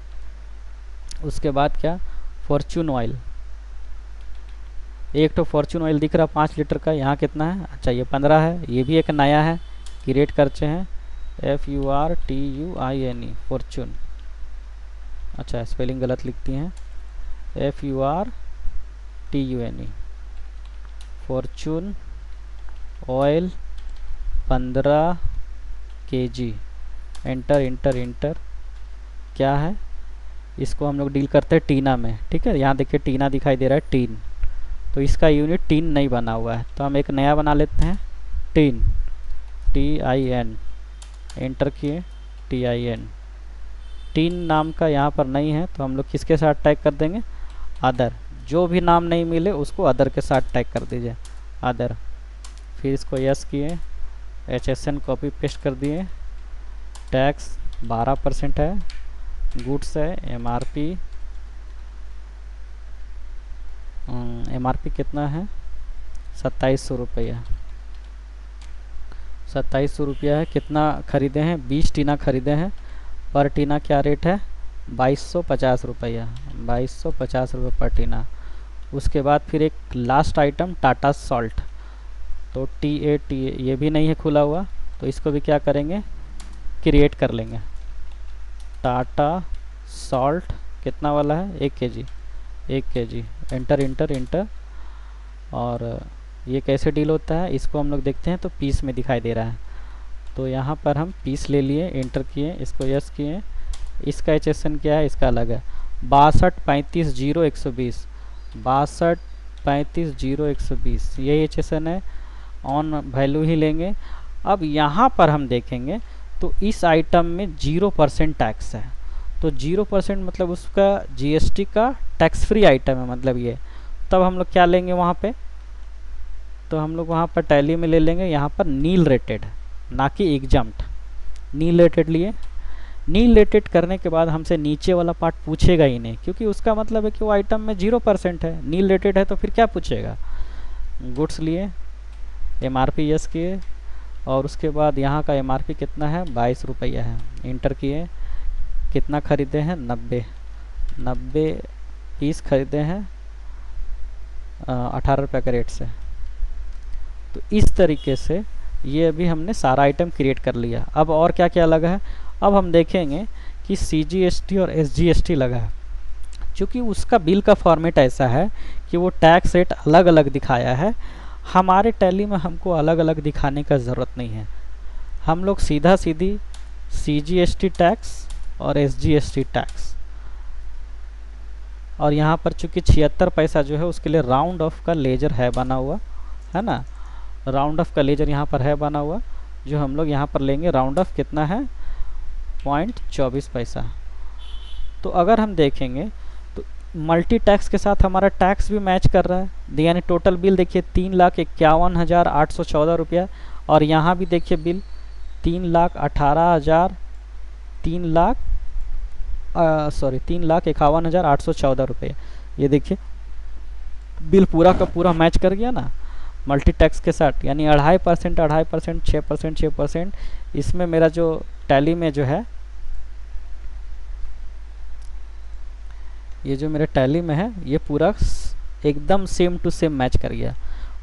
Speaker 1: उसके बाद क्या, फॉर्चून ऑयल, एक तो फॉर्चून ऑयल दिख रहा 5 लीटर का, यहाँ कितना है, अच्छा ये 15 है, ये भी एक नया है, क्रिएट करते हैं, FORTUINE फॉर्चून, अच्छा स्पेलिंग गलत लिखती हैं, FORTUNE Fortune oil 15 kg, inter. क्या है, इसको हम लोग डील करते हैं टीना में, ठीक है। यहाँ देखिए टीना दिखाई दे रहा है, टीन, तो इसका यूनिट टीन नहीं बना हुआ है, तो हम एक नया बना लेते हैं, टीन, TIN, एंटर किए, TIN। टीन नाम का यहाँ पर नहीं है, तो हम लोग किसके साथ टैग कर देंगे, अदर। जो भी नाम नहीं मिले उसको अदर के साथ टैग कर दीजिए, अदर। फिर इसको यस किए, HSN कॉपी पेस्ट कर दिए, टैक्स 12% है, गुड्स है, MRP कितना है, 2700 रुपया, 2700 रुपया है। कितना ख़रीदे हैं, 20 टीना ख़रीदे हैं। पर टीना क्या रेट है, 2250 रुपया, 2250 रुपये पर टीना। उसके बाद फिर एक लास्ट आइटम टाटा सॉल्ट, तो TA ये भी नहीं है खुला हुआ, तो इसको भी क्या करेंगे, क्रिएट कर लेंगे। टाटा सॉल्ट कितना वाला है, 1 kg, 1 kg, inter inter inter. और ये कैसे डील होता है इसको हम लोग देखते हैं, तो पीस में दिखाई दे रहा है, तो यहाँ पर हम पीस ले लिए, एंटर किए, इसको यस किए। इसका HSN क्या है, इसका अलग है, 62350120, 62350120 ये HSN है, ऑन वैल्यू ही लेंगे। अब यहाँ पर हम देखेंगे तो इस आइटम में 0% टैक्स है, तो 0% मतलब उसका GST का टैक्स फ्री आइटम है, मतलब ये। तब हम लोग क्या लेंगे वहाँ पे, तो हम लोग वहाँ पर टैली में ले लेंगे, यहाँ पर नील रेटेड, ना कि एग्जाम्प्ट, नील रेटेड लिए। नील रेटेड करने के बाद हमसे नीचे वाला पार्ट पूछेगा ही नहीं, क्योंकि उसका मतलब है कि वो आइटम में 0% है, नील रेटेड है, तो फिर क्या पूछेगा। गुड्स लिए, MRP यस किए, और उसके बाद यहाँ का MRP कितना है, 22 रुपया है, इंटर किए। कितना ख़रीदे हैं, 90 पीस ख़रीदे हैं 18 रुपये का रेट से। तो इस तरीके से ये अभी हमने सारा आइटम क्रिएट कर लिया। अब और क्या क्या लगा है, अब हम देखेंगे कि CGST और SGST लगा है। चूँकि उसका बिल का फॉर्मेट ऐसा है कि वो टैक्स रेट अलग अलग दिखाया है, हमारे टैली में हमको अलग अलग दिखाने का ज़रूरत नहीं है, हम लोग सीधा सीधी CGST टैक्स और SGST टैक्स, और यहाँ पर चूँकि 76 पैसा जो है उसके लिए राउंड ऑफ का लेजर है बना हुआ, है ना, राउंड ऑफ का लेजर यहाँ पर है बना हुआ, जो हम लोग यहाँ पर लेंगे। राउंड ऑफ कितना है, 0.24 पैसा। तो अगर हम देखेंगे तो मल्टी टैक्स के साथ हमारा टैक्स भी मैच कर रहा है, यानी टोटल बिल देखिए 3,51,814 रुपया, और यहाँ भी देखिए बिल 3,18,000 3,51,814 रुपये। ये देखिए बिल पूरा का पूरा मैच कर गया ना मल्टी टैक्स के साथ, यानी 2.5%, 2.5%, 6%, 6%। इसमें मेरा जो टैली में जो है, ये जो मेरे टैली में है, ये पूरा एकदम सेम टू सेम मैच कर गया।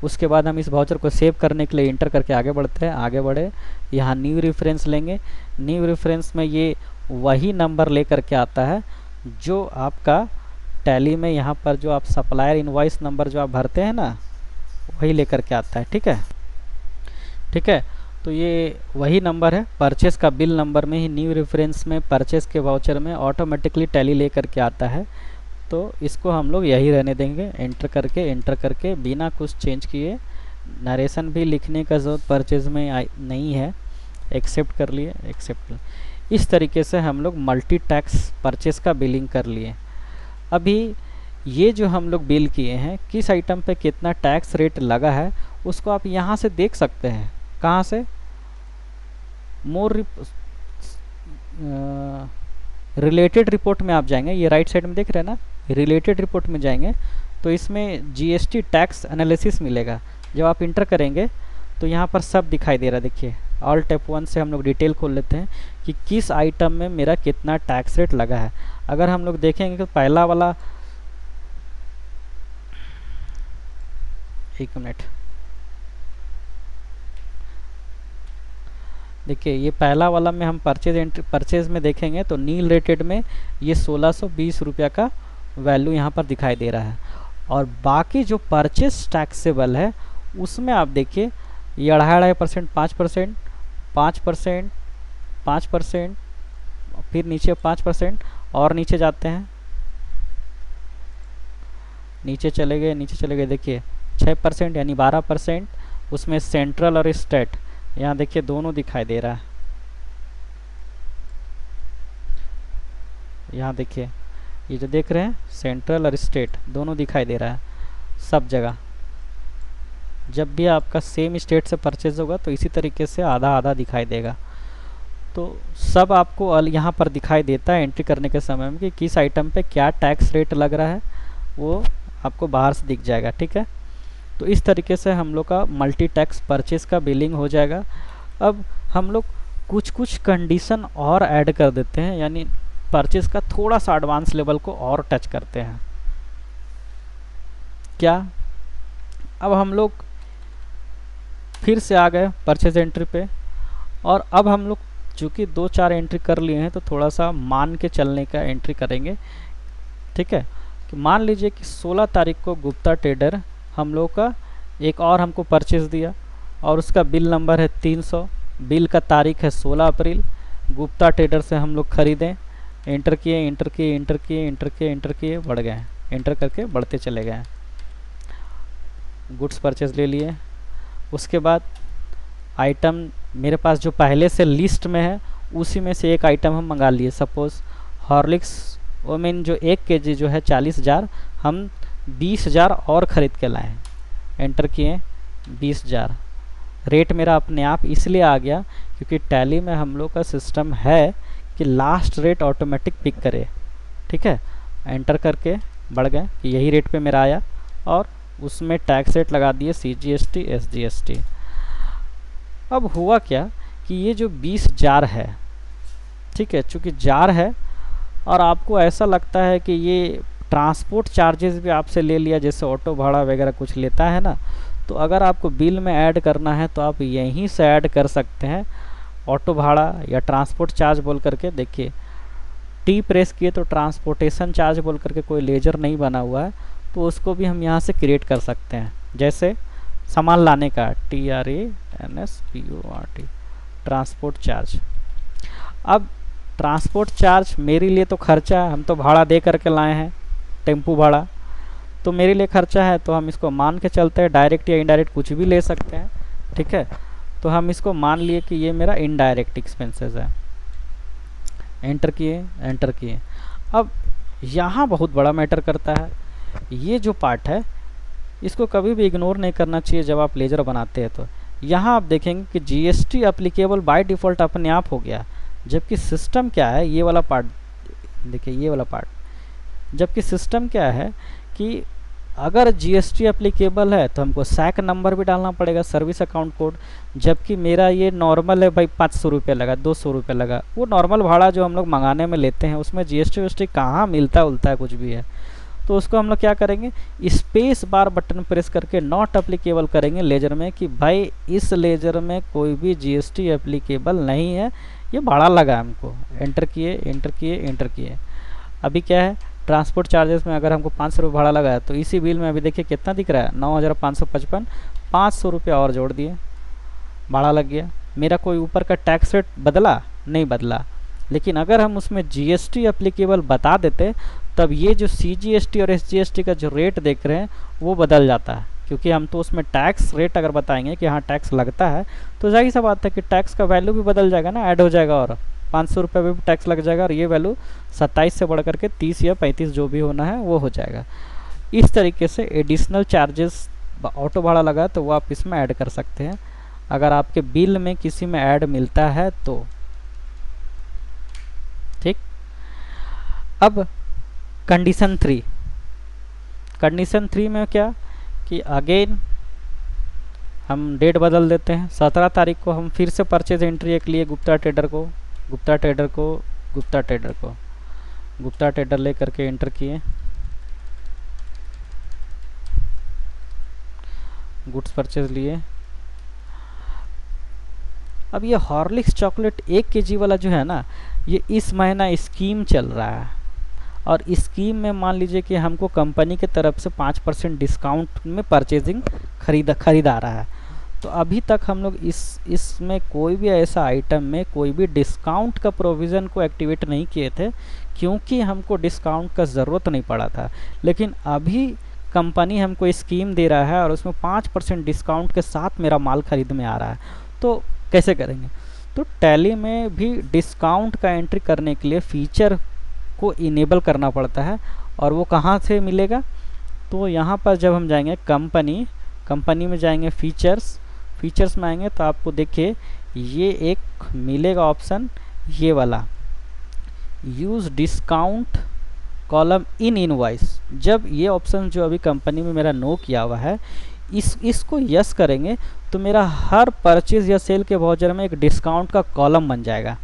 Speaker 1: उसके बाद हम इस वाउचर को सेव करने के लिए इंटर करके आगे बढ़ते हैं, आगे बढ़े, यहाँ न्यू रेफरेंस लेंगे। न्यू रेफरेंस में ये वही नंबर लेकर के आता है जो आपका टैली में यहाँ पर जो आप सप्लायर इनवॉइस नंबर जो आप भरते हैं ना, वही लेकर के आता है। ठीक है, ठीक है, तो ये वही नंबर है, परचेस का बिल नंबर में ही न्यू रेफरेंस में परचेस के वाउचर में ऑटोमेटिकली टैली लेकर के आता है। तो इसको हम लोग यही रहने देंगे, एंटर करके बिना कुछ चेंज किए। नरेशन भी लिखने का ज़रूरत परचेज में नहीं है, एक्सेप्ट कर लिए, एक्सेप्ट। इस तरीके से हम लोग मल्टी टैक्स परचेस का बिलिंग कर लिए। अभी ये जो हम लोग बिल किए हैं, किस आइटम पे कितना टैक्स रेट लगा है उसको आप यहाँ से देख सकते हैं। कहाँ से, मोर रिलेटेड रिपोर्ट में आप जाएंगे, ये राइट साइड में देख रहे हैं ना, रिलेटेड रिपोर्ट में जाएंगे तो इसमें GST टैक्स एनालिसिस मिलेगा। जब आप इंटर करेंगे तो यहाँ पर सब दिखाई दे रहा है। देखिए ऑल टेप 1 से हम लोग डिटेल खोल लेते हैं कि किस आइटम में मेरा कितना टैक्स रेट लगा है। अगर हम लोग देखेंगे तो पहला वाला, एक मिनट, देखिए ये पहला वाला में हम परचेज में देखेंगे तो नील रेटेड में ये 1620 रुपया का वैल्यू यहाँ पर दिखाई दे रहा है। और बाकी जो परचेज टैक्सेबल है उसमें आप देखिए ये 2.5%, 5%, 5%, 5%, फिर नीचे 5% और नीचे जाते हैं नीचे चले गए, नीचे चले गए, देखिए 6% यानी 12%। उसमें सेंट्रल और स्टेट, यहाँ देखिए दोनों दिखाई दे रहा है। यहाँ देखिए ये जो देख रहे हैं सेंट्रल और स्टेट दोनों दिखाई दे रहा है सब जगह। जब भी आपका सेम स्टेट से परचेज होगा तो इसी तरीके से आधा आधा दिखाई देगा। तो सब आपको यहाँ पर दिखाई देता है एंट्री करने के समय में कि किस आइटम पे क्या टैक्स रेट लग रहा है, वो आपको बाहर से दिख जाएगा। ठीक है, तो इस तरीके से हम लोग का मल्टी टैक्स परचेज का बिलिंग हो जाएगा। अब हम लोग कुछ कुछ कंडीशन और ऐड कर देते हैं, यानी परचेज का थोड़ा सा एडवांस लेवल को और टच करते हैं। क्या, अब हम लोग फिर से आ गए परचेज एंट्री पे, और अब हम लोग चूँकि 2-4 एंट्री कर लिए हैं तो थोड़ा सा मान के चलने का एंट्री करेंगे। ठीक है, कि मान लीजिए कि 16 तारीख को गुप्ता ट्रेडर हम लोग का एक और हमको परचेज दिया और उसका बिल नंबर है 300, बिल का तारीख है 16 अप्रैल। गुप्ता ट्रेडर से हम लोग ख़रीदें, एंटर किए, एंटर किए, एंटर किए, एंटर किए, एंटर किए, बढ़ गए, एंटर करके बढ़ते चले गए, गुड्स परचेज ले लिए। उसके बाद आइटम मेरे पास जो पहले से लिस्ट में है उसी में से एक आइटम हम मंगा लिए। सपोज़ हॉर्लिक्स वोमेन जो 1 kg जो है 40,000, हम 20,000 और ख़रीद के लाए, एंटर किए 20,000। रेट मेरा अपने आप इसलिए आ गया क्योंकि टैली में हम लोग का सिस्टम है कि लास्ट रेट ऑटोमेटिक पिक करे। ठीक है, एंटर करके बढ़ गए, यही रेट पे मेरा आया और उसमें टैक्स रेट लगा दिए CGST SGST। अब हुआ क्या कि ये जो 20,000 है, ठीक है, चूँकि जार है और आपको ऐसा लगता है कि ये ट्रांसपोर्ट चार्जेस भी आपसे ले लिया, जैसे ऑटो भाड़ा वगैरह कुछ लेता है ना, तो अगर आपको बिल में ऐड करना है तो आप यहीं से ऐड कर सकते हैं ऑटो भाड़ा या ट्रांसपोर्ट चार्ज बोल करके। देखिए टी प्रेस किए तो ट्रांसपोर्टेशन चार्ज बोल करके कोई लेजर नहीं बना हुआ है, तो उसको भी हम यहाँ से क्रिएट कर सकते हैं। जैसे सामान लाने का TRANSPORT ट्रांसपोर्ट चार्ज। अब ट्रांसपोर्ट चार्ज मेरे लिए तो खर्चा है, हम तो भाड़ा दे करके लाए हैं, टेम्पू भाड़ा तो मेरे लिए खर्चा है, तो हम इसको मान के चलते हैं, डायरेक्ट या इनडायरेक्ट कुछ भी ले सकते हैं। ठीक है, तो हम इसको मान लिए कि ये मेरा इनडायरेक्ट एक्सपेंसेस है, एंटर किए, एंटर किए। अब यहाँ बहुत बड़ा मैटर करता है, ये जो पार्ट है इसको कभी भी इग्नोर नहीं करना चाहिए जब आप लेजर बनाते हैं। तो यहाँ आप देखेंगे कि GST अप्लीकेबल बाय डिफ़ॉल्ट अपने आप हो गया, जबकि सिस्टम क्या है, ये वाला पार्ट देखिए, ये वाला पार्ट, जबकि सिस्टम क्या है कि अगर GST अप्लीकेबल है तो हमको सैक नंबर भी डालना पड़ेगा, सर्विस अकाउंट कोड। जबकि मेरा ये नॉर्मल है भाई, 500 रुपये लगा, 200 रुपये लगा, वो नॉर्मल भाड़ा जो हम लोग मंगाने में लेते हैं उसमें GST कहाँ मिलता उलता है, कुछ भी है। तो उसको हम लोग क्या करेंगे, स्पेस बार बटन प्रेस करके नॉट अप्लीकेबल करेंगे लेजर में कि भाई इस लेजर में कोई भी GST अप्लीकेबल नहीं है, ये भाड़ा लगा हमको। एंटर किए, एंटर किए, एंटर किए। अभी क्या है, ट्रांसपोर्ट चार्जेस में अगर हमको 500 रुपये भाड़ा लगा है तो इसी बिल में अभी देखिए कितना दिख रहा है, 9,555, 500 रुपये और जोड़ दिए, भाड़ा लग गया। मेरा कोई ऊपर का टैक्स रेट बदला नहीं, बदला। लेकिन अगर हम उसमें GST अप्लीकेबल बता देते तब ये जो CGST और SGST का जो रेट देख रहे हैं वो बदल जाता है, क्योंकि हम तो उसमें टैक्स रेट अगर बताएंगे कि हाँ टैक्स लगता है तो जाहिर सा बात है कि टैक्स का वैल्यू भी बदल जाएगा ना, ऐड हो जाएगा और 500 रुपये भी टैक्स लग जाएगा और ये वैल्यू 27 से बढ़ करके 30 या 35 जो भी होना है वो हो जाएगा। इस तरीके से एडिशनल चार्जेस ऑटो भाड़ा लगा तो वो आप इसमें ऐड कर सकते हैं अगर आपके बिल में किसी में ऐड मिलता है तो। ठीक, अब कंडीशन 3, कंडीशन 3 में क्या कि अगेन हम डेट बदल देते हैं। 17 तारीख को हम फिर से परचेज एंट्री एक लिए गुप्ता ट्रेडर को, गुप्ता ट्रेडर को, गुप्ता ट्रेडर को, गुप्ता ट्रेडर ले करके एंटर किए, गुड्स परचेज लिए। अब ये हॉर्लिक्स चॉकलेट 1 kg वाला जो है ना, ये इस महीना स्कीम चल रहा है और स्कीम में मान लीजिए कि हमको कंपनी के तरफ से 5% डिस्काउंट में परचेजिंग खरीदा रहा है। तो अभी तक हम लोग इसमें कोई भी ऐसा आइटम में कोई भी डिस्काउंट का प्रोविज़न को एक्टिवेट नहीं किए थे, क्योंकि हमको डिस्काउंट का ज़रूरत नहीं पड़ा था। लेकिन अभी कंपनी हमको स्कीम दे रहा है और उसमें 5% डिस्काउंट के साथ मेरा माल खरीद में आ रहा है, तो कैसे करेंगे? तो टैली में भी डिस्काउंट का एंट्री करने के लिए फ़ीचर को इनेबल करना पड़ता है। और वो कहाँ से मिलेगा? तो यहाँ पर जब हम जाएंगे कंपनी में जाएंगे, फीचर्स में आएंगे तो आपको देखिए ये एक मिलेगा ऑप्शन, ये वाला use discount column in invoice. जब ये ऑप्शन जो अभी कंपनी में मेरा नो किया हुआ है, इसको यस करेंगे तो मेरा हर परचेज या सेल के वाउचर में एक डिस्काउंट का कॉलम बन जाएगा।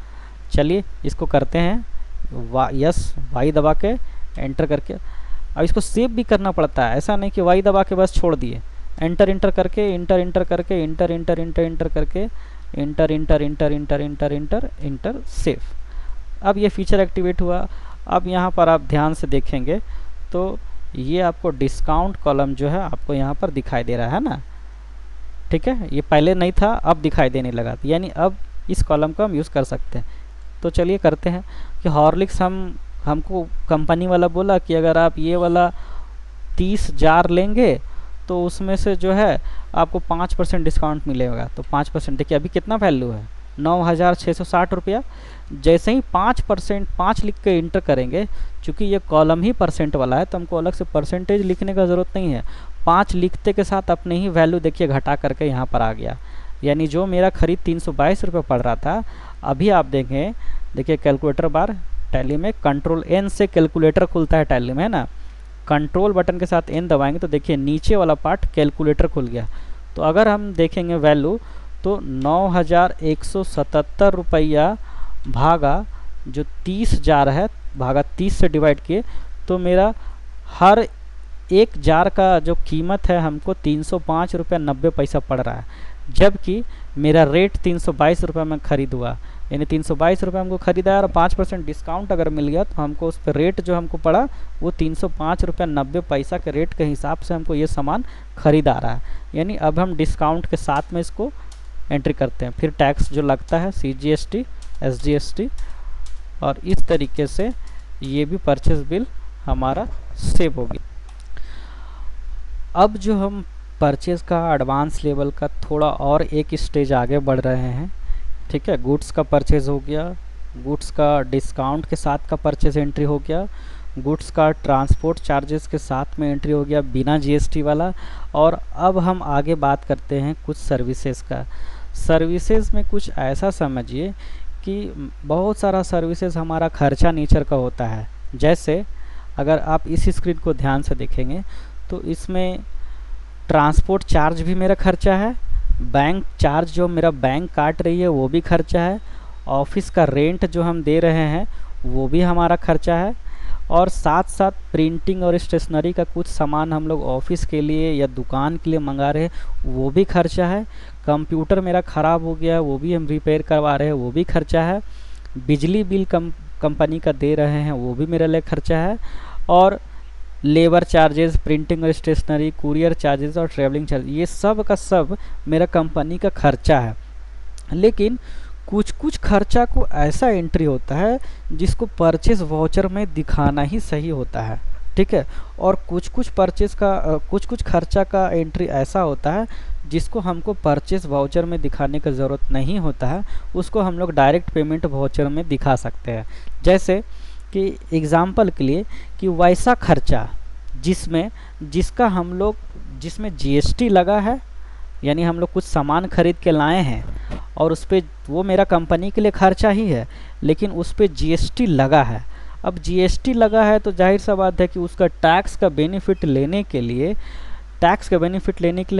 Speaker 1: चलिए इसको करते हैं, यस वाई दबा के एंटर करके। अब इसको सेव भी करना पड़ता है, ऐसा नहीं कि वाई दबा के बस छोड़ दिए, इंटर करके इंटर सेव। अब ये फीचर एक्टिवेट हुआ। अब यहाँ पर आप ध्यान से देखेंगे तो ये आपको डिस्काउंट कॉलम जो है आपको यहाँ पर दिखाई दे रहा है ना, ठीक है। ये पहले नहीं था, अब दिखाई देने लगा, यानी अब इस कॉलम को हम यूज़ कर सकते हैं। तो चलिए करते हैं कि हॉर्लिक्स हमको कंपनी वाला बोला कि अगर आप ये वाला 30 जार लेंगे तो उसमें से जो है आपको 5% डिस्काउंट मिलेगा। तो 5%, देखिए अभी कितना वैल्यू है, 9,660 रुपया। जैसे ही 5% लिख के इंटर करेंगे, चूँकि ये कॉलम ही परसेंट वाला है तो हमको अलग से परसेंटेज लिखने का ज़रूरत नहीं है। 5 लिखते के साथ अपने ही वैल्यू देखिए घटा करके यहाँ पर आ गया, यानी जो मेरा खरीद 322 रुपये पड़ रहा था, अभी आप देखें, देखिए कैलकुलेटर बार टैली में कंट्रोल एन से कैलकुलेटर खुलता है टैली में, है ना। कंट्रोल बटन के साथ एन दबाएंगे तो देखिए नीचे वाला पार्ट कैलकुलेटर खुल गया। तो अगर हम देखेंगे वैल्यू तो 9,177 रुपया भागा जो 30 जार है, भागा 30 से डिवाइड किए, तो मेरा हर एक जार का जो कीमत है हमको 305 रुपया 90 पैसा पड़ रहा है, जबकि मेरा रेट 322 रुपये में खरीद हुआ, यानी 322 रुपये हमको खरीदा है और 5% डिस्काउंट अगर मिल गया तो हमको उस पर रेट जो हमको पड़ा वो 305 रुपया 90 पैसा के रेट के हिसाब से हमको ये सामान खरीद आ रहा है। यानी अब हम डिस्काउंट के साथ में इसको एंट्री करते हैं, फिर टैक्स जो लगता है CGST SGST, और इस तरीके से ये भी परचेज बिल हमारा सेव हो गया। अब जो हम परचेज़ का एडवांस लेवल का थोड़ा और एक स्टेज आगे बढ़ रहे हैं, ठीक है। गुड्स का परचेज़ हो गया, गुड्स का डिस्काउंट के साथ का परचेज़ एंट्री हो गया, गुड्स का ट्रांसपोर्ट चार्जेस के साथ में एंट्री हो गया बिना GST वाला। और अब हम आगे बात करते हैं कुछ सर्विसेज का। सर्विसेज में कुछ ऐसा समझिए कि बहुत सारा सर्विसेज हमारा खर्चा नेचर का होता है। जैसे अगर आप इस स्क्रीन को ध्यान से देखेंगे तो इसमें ट्रांसपोर्ट चार्ज भी मेरा खर्चा है, बैंक चार्ज जो मेरा बैंक काट रही है वो भी खर्चा है, ऑफिस का रेंट जो हम दे रहे हैं वो भी हमारा खर्चा है, और साथ साथ प्रिंटिंग और स्टेशनरी का कुछ सामान हम लोग ऑफिस के लिए या दुकान के लिए मंगा रहे हैं वो भी खर्चा है, कंप्यूटर मेरा ख़राब हो गया वो भी हम रिपेयर करवा रहे हैं वो भी खर्चा है, बिजली बिल कंपनी का दे रहे हैं वो भी मेरे लिए खर्चा है, और लेबर चार्जेस, प्रिंटिंग और स्टेशनरी, कुरियर चार्जेस और ट्रैवलिंग चार्ज, ये सब का सब मेरा कंपनी का खर्चा है। लेकिन कुछ कुछ खर्चा को ऐसा एंट्री होता है जिसको परचेज वाउचर में दिखाना ही सही होता है, ठीक है। और कुछ कुछ खर्चा का एंट्री ऐसा होता है जिसको हमको परचेज वाउचर में दिखाने का ज़रूरत नहीं होता है, उसको हम लोग डायरेक्ट पेमेंट वाउचर में दिखा सकते हैं। जैसे कि एग्ज़ाम्पल के लिए कि वैसा खर्चा जिसमें GST लगा है, यानी हम लोग कुछ सामान खरीद के लाए हैं और उस पर वो मेरा कंपनी के लिए खर्चा ही है, लेकिन उस पर GST लगा है। अब GST लगा है तो जाहिर सा बात है कि उसका टैक्स का बेनिफिट लेने के लिए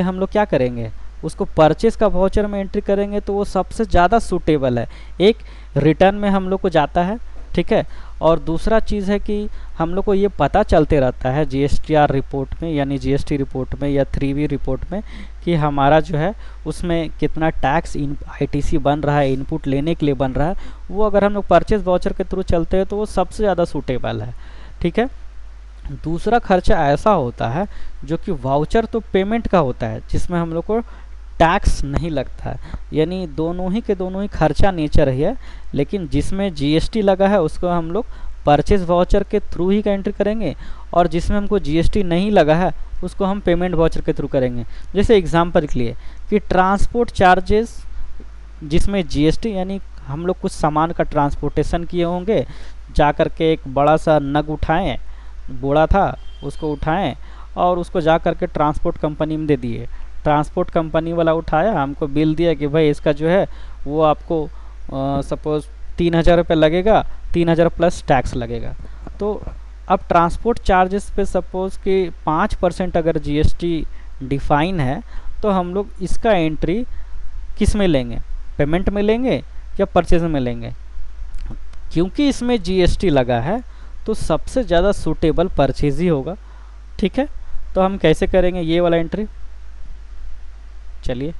Speaker 1: हम लोग क्या करेंगे, उसको परचेस का वाउचर में एंट्री करेंगे तो वो सबसे ज़्यादा सूटेबल है। एक रिटर्न में हम लोग को जाता है, ठीक है, और दूसरा चीज़ है कि हम लोग को ये पता चलते रहता है GSTR रिपोर्ट में, यानी GST रिपोर्ट में या 3V रिपोर्ट में कि हमारा जो है उसमें कितना टैक्स ITC बन रहा है, इनपुट लेने के लिए बन रहा है। वो अगर हम लोग परचेज वाउचर के थ्रू चलते हैं तो वो सबसे ज़्यादा सूटेबल है, ठीक है। दूसरा खर्चा ऐसा होता है जो कि वाउचर तो पेमेंट का होता है जिसमें हम लोग को टैक्स नहीं लगता है, यानी दोनों ही खर्चा नेचर है, लेकिन जिसमें GST लगा है उसको हम लोग परचेज वाउचर के थ्रू ही का एंट्री करेंगे, और जिसमें हमको GST नहीं लगा है उसको हम पेमेंट वाउचर के थ्रू करेंगे। जैसे एग्जांपल के लिए कि ट्रांसपोर्ट चार्जेस जिसमें जीएसटी, यानी हम लोग कुछ सामान का ट्रांसपोर्टेशन किए होंगे, जा कर के एक बड़ा सा नग उठाएं, बोरा था उसको उठाएं और उसको जा कर के ट्रांसपोर्ट कंपनी में दे दिए। ट्रांसपोर्ट कंपनी वाला उठाया, हमको बिल दिया कि भाई इसका जो है वो आपको सपोज़ 3,000 रुपये लगेगा, 3,000 प्लस टैक्स लगेगा। तो अब ट्रांसपोर्ट चार्जेस पे सपोज़ कि 5% अगर जीएसटी डिफाइन है, तो हम लोग इसका एंट्री किस में लेंगे, पेमेंट में लेंगे या परचेज में लेंगे? क्योंकि इसमें जीएसटी लगा है तो सबसे ज़्यादा सूटेबल परचेज ही होगा। ठीक है, तो हम कैसे करेंगे ये वाला एंट्री? चलिए,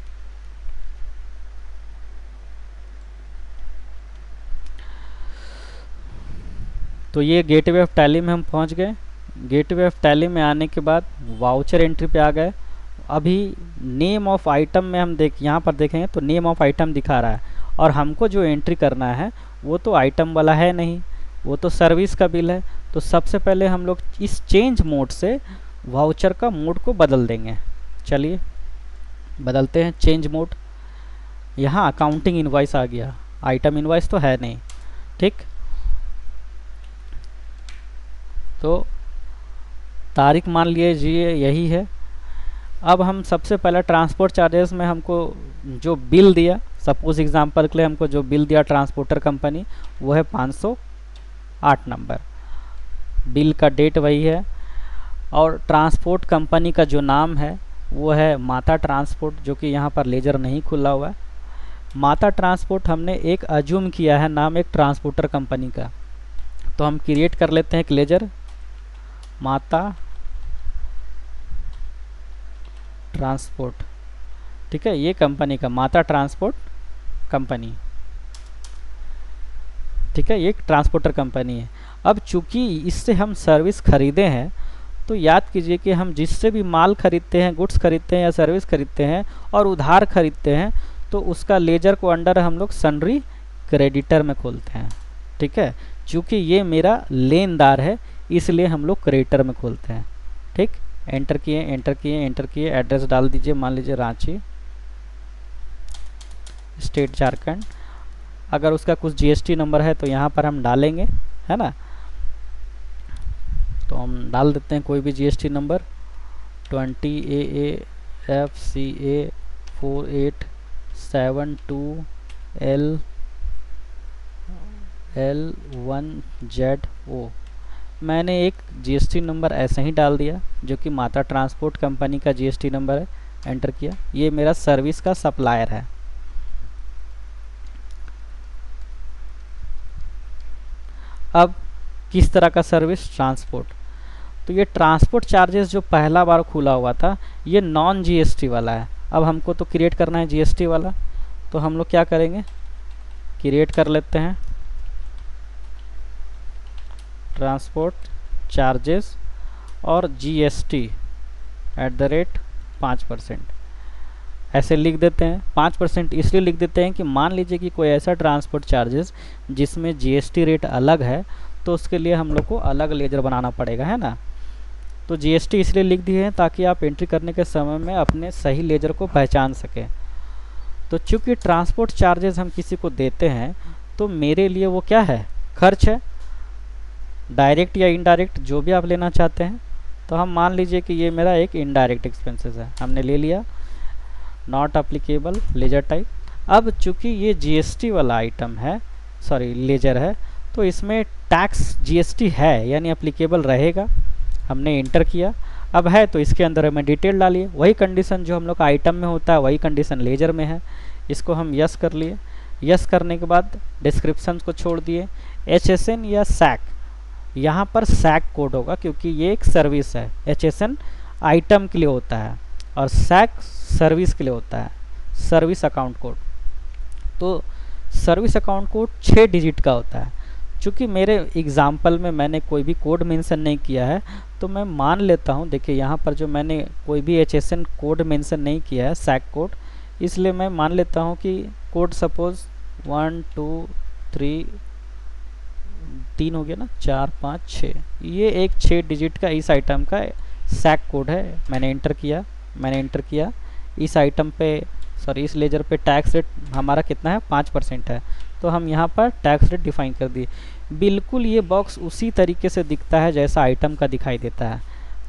Speaker 1: तो ये गेटवे ऑफ टैली में हम पहुंच गए। गेटवे ऑफ टैली में आने के बाद वाउचर एंट्री पे आ गए। अभी नेम ऑफ आइटम में हम यहाँ पर देखेंगे तो नेम ऑफ आइटम दिखा रहा है, और हमको जो एंट्री करना है वो तो आइटम वाला है नहीं, वो तो सर्विस का बिल है। तो सबसे पहले हम लोग इस चेंज मोड से वाउचर का मोड को बदल देंगे। चलिए बदलते हैं, चेंज मोड। यहाँ अकाउंटिंग इनवॉइस आ गया, आइटम इनवॉइस तो है नहीं। ठीक, तो तारीख मान लीजिए यही है। अब हम सबसे पहले ट्रांसपोर्ट चार्जेस में हमको जो बिल दिया, सपोज एग्जांपल के लिए हमको जो बिल दिया ट्रांसपोर्टर कंपनी, वो है 508 नंबर। बिल का डेट वही है, और ट्रांसपोर्ट कंपनी का जो नाम है वो है माता ट्रांसपोर्ट, जो कि यहाँ पर लेजर नहीं खुला हुआ है। माता ट्रांसपोर्ट हमने एक अज्यूम किया है नाम एक ट्रांसपोर्टर कंपनी का, तो हम क्रिएट कर लेते हैं एक लेजर माता ट्रांसपोर्ट। ठीक है, ये कंपनी का माता ट्रांसपोर्ट कंपनी। ठीक है, ये एक ट्रांसपोर्टर कंपनी है। अब चूंकि इससे हम सर्विस खरीदे हैं, तो याद कीजिए कि हम जिससे भी माल खरीदते हैं, गुड्स खरीदते हैं या सर्विस खरीदते हैं और उधार खरीदते हैं, तो उसका लेजर को अंडर हम लोग सन्ड्री क्रेडिटर में खोलते हैं। ठीक है, चूँकि ये मेरा लेनदार है इसलिए हम लोग क्रेडिटर में खोलते हैं। ठीक, एंटर किए एंटर किए एंटर किए, एड्रेस डाल दीजिए, मान लीजिए रांची, स्टेट झारखंड। अगर उसका कुछ जीएसटी नंबर है तो यहाँ पर हम डालेंगे, है ना। तो हम डाल देते हैं कोई भी जीएसटी नंबर, 20AFCA4872L1ZO। मैंने एक जीएसटी नंबर ऐसे ही डाल दिया जो कि माता ट्रांसपोर्ट कंपनी का जीएसटी नंबर है, एंटर किया। ये मेरा सर्विस का सप्लायर है। अब किस तरह का सर्विस? ट्रांसपोर्ट। तो ये ट्रांसपोर्ट चार्जेस जो पहला बार खुला हुआ था ये नॉन जीएसटी वाला है। अब हमको तो क्रिएट करना है जीएसटी वाला, तो हम लोग क्या करेंगे, क्रिएट कर लेते हैं ट्रांसपोर्ट चार्जेस और जीएसटी @5%, ऐसे लिख देते हैं। 5% इसलिए लिख देते हैं कि मान लीजिए कि कोई ऐसा ट्रांसपोर्ट चार्जेस जिसमें जीएसटी रेट अलग है, तो उसके लिए हम लोग को अलग लेजर बनाना पड़ेगा, है ना। तो जीएसटी इसलिए लिख दिए हैं ताकि आप एंट्री करने के समय में अपने सही लेजर को पहचान सकें। तो चूँकि ट्रांसपोर्ट चार्जेस हम किसी को देते हैं तो मेरे लिए वो क्या है, खर्च है, डायरेक्ट या इनडायरेक्ट जो भी आप लेना चाहते हैं। तो हम मान लीजिए कि ये मेरा एक इनडायरेक्ट एक्सपेंसेस है, हमने ले लिया, नॉट अप्लीकेबल लेजर टाइप। अब चूँकि ये जीएसटी वाला आइटम है, सॉरी लेजर है, तो इसमें टैक्स जीएसटी है यानी अप्लीकेबल रहेगा। हमने इंटर किया, अब है तो इसके अंदर हमें डिटेल डालिए, वही कंडीशन जो हम लोग का आइटम में होता है वही कंडीशन लेजर में है। इसको हम यस कर लिए। यस करने के बाद डिस्क्रिप्शन को छोड़ दिए। HSN या सैक, यहाँ पर सैक कोड होगा क्योंकि ये एक सर्विस है। HSN आइटम के लिए होता है और सैक सर्विस के लिए होता है, सर्विस अकाउंट कोड। तो सर्विस अकाउंट कोड 6 डिजिट का होता है। चूँकि मेरे एग्जाम्पल में मैंने कोई भी कोड मेंशन नहीं किया है, तो मैं मान लेता हूँ, देखिए यहाँ पर जो मैंने कोई भी HSN कोड मेंशन नहीं किया है, सैक कोड, इसलिए मैं मान लेता हूँ कि कोड सपोज 1 2 3 3 हो गया ना, 4 5 6, ये एक 6 डिजिट का इस आइटम का सैक कोड है, मैंने इंटर किया। इस आइटम पे सॉरी इस लेजर पे टैक्स रेट हमारा कितना है, 5% है, तो हम यहाँ पर टैक्स रेट डिफाइन कर दिए। बिल्कुल ये बॉक्स उसी तरीके से दिखता है जैसा आइटम का दिखाई देता है,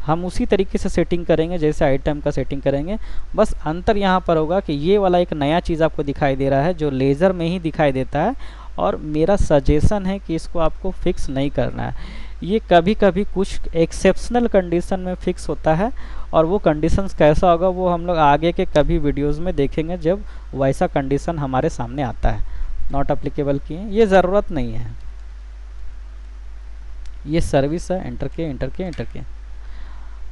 Speaker 1: हम उसी तरीके से सेटिंग करेंगे जैसे आइटम का सेटिंग करेंगे। बस अंतर यहाँ पर होगा कि ये वाला एक नया चीज़ आपको दिखाई दे रहा है जो लेज़र में ही दिखाई देता है, और मेरा सजेशन है कि इसको आपको फिक्स नहीं करना है। ये कभी कभी कुछ एक्सेप्शनल कंडीशन में फिक्स होता है, और वो कंडीशंस कैसा होगा वो हम लोग आगे के कभी वीडियोज़ में देखेंगे जब वैसा कंडीशन हमारे सामने आता है। नॉट अप्लीकेबल किए, ये ज़रूरत नहीं है, ये सर्विस है। एंटर किए।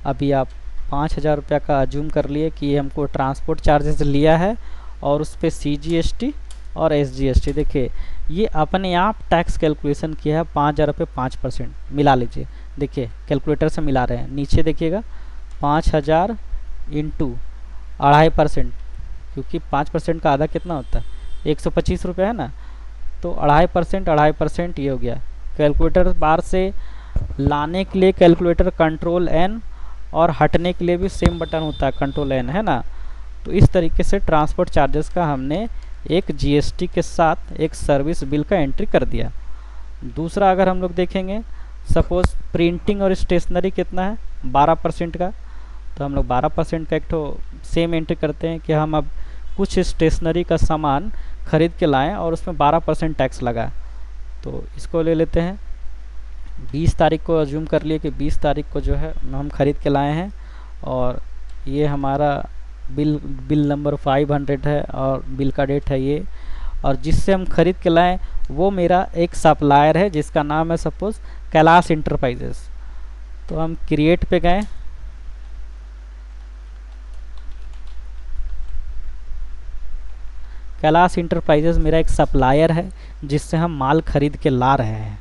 Speaker 1: अभी आप 5,000 रुपया का अज्यूम कर लिए कि ये हमको ट्रांसपोर्ट चार्जेस लिया है, और उस पर CGST और SGST देखिए ये अपने आप टैक्स कैलकुलेशन किया है। 5,000 रुपये 5% मिला लीजिए, देखिए कैलकुलेटर से मिला रहे हैं। नीचे देखिएगा 5,000 इंटू 2.5%, क्योंकि 5% का आधा कितना होता है, 125 रुपये है ना, तो 2.5% ये हो गया। कैलकुलेटर बार से लाने के लिए कैलकुलेटर Ctrl+N, और हटने के लिए भी सेम बटन होता है Ctrl+N, है ना। तो इस तरीके से ट्रांसपोर्ट चार्जेस का हमने एक GST के साथ एक सर्विस बिल का एंट्री कर दिया। दूसरा अगर हम लोग देखेंगे, सपोज़ प्रिंटिंग और स्टेशनरी कितना है, 12% का, तो हम लोग 12% का एक तो सेम एंट्री करते हैं कि हम अब कुछ स्टेशनरी का सामान खरीद के लाएं और उसमें 12% टैक्स लगा। तो इसको ले लेते हैं, 20 तारीख को अज्यूम कर लिए कि 20 तारीख को जो है हम ख़रीद के लाए हैं, और ये हमारा बिल नंबर 500 है, और बिल का डेट है ये, और जिससे हम ख़रीद के लाएँ वो मेरा एक सप्लायर है जिसका नाम है सपोज़ कैलाश इंटरप्राइजेस। तो हम क्रिएट पे गए, कैलाश इंटरप्राइजेस मेरा एक सप्लायर है जिससे हम माल खरीद के ला रहे हैं।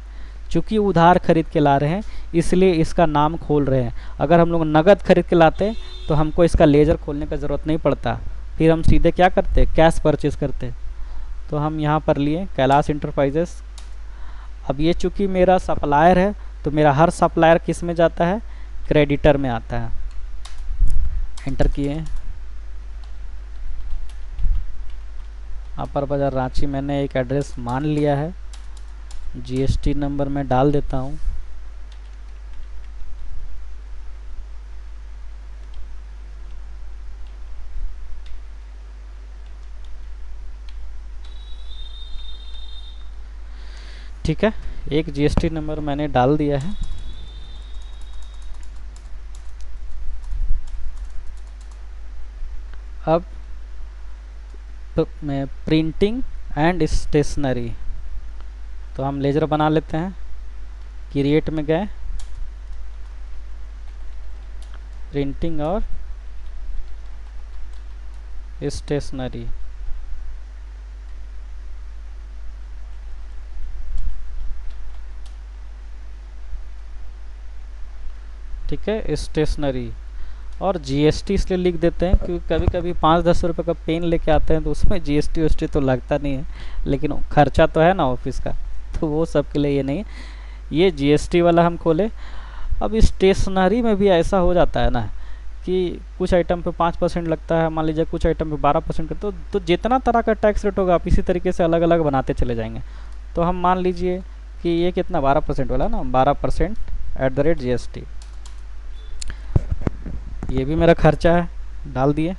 Speaker 1: चूँकि उधार खरीद के ला रहे हैं इसलिए इसका नाम खोल रहे हैं। अगर हम लोग नगद खरीद के लाते तो हमको इसका लेजर खोलने का ज़रूरत नहीं पड़ता, फिर हम सीधे क्या करते, कैश परचेज़ करते। तो हम यहाँ पर लिए कैलाश इंटरप्राइजेस। अब ये चूँकि मेरा सप्लायर है तो मेरा हर सप्लायर किस में जाता है, क्रेडिटर में आता है। एंटर किए, अपर बाज़ार रांची मैंने एक एड्रेस मान लिया है, GST नंबर मैं डाल देता हूँ। ठीक है, एक GST नंबर मैंने डाल दिया है। अब मैं प्रिंटिंग एंड स्टेशनरी, तो हम लेजर बना लेते हैं। क्रिएट में गए, प्रिंटिंग और स्टेशनरी, ठीक है, स्टेशनरी। और GST इसलिए लिख देते हैं क्योंकि कभी कभी 5-10 रुपये का पेन लेके आते हैं तो उसमें GST तो लगता नहीं है, लेकिन खर्चा तो है ना ऑफिस का, तो वो सब के लिए ये नहीं। ये GST वाला हम खोले। अब स्टेशनरी में भी ऐसा हो जाता है ना कि कुछ आइटम पे 5% लगता है, मान लीजिए कुछ आइटम पे 12% का, तो जितना तरह का टैक्स रेट होगा आप इसी तरीके से अलग अलग बनाते चले जाएंगे। तो हम मान लीजिए कि ये कितना 12% वाला ना, 12% @GST, ये भी मेरा खर्चा है, डाल दिए।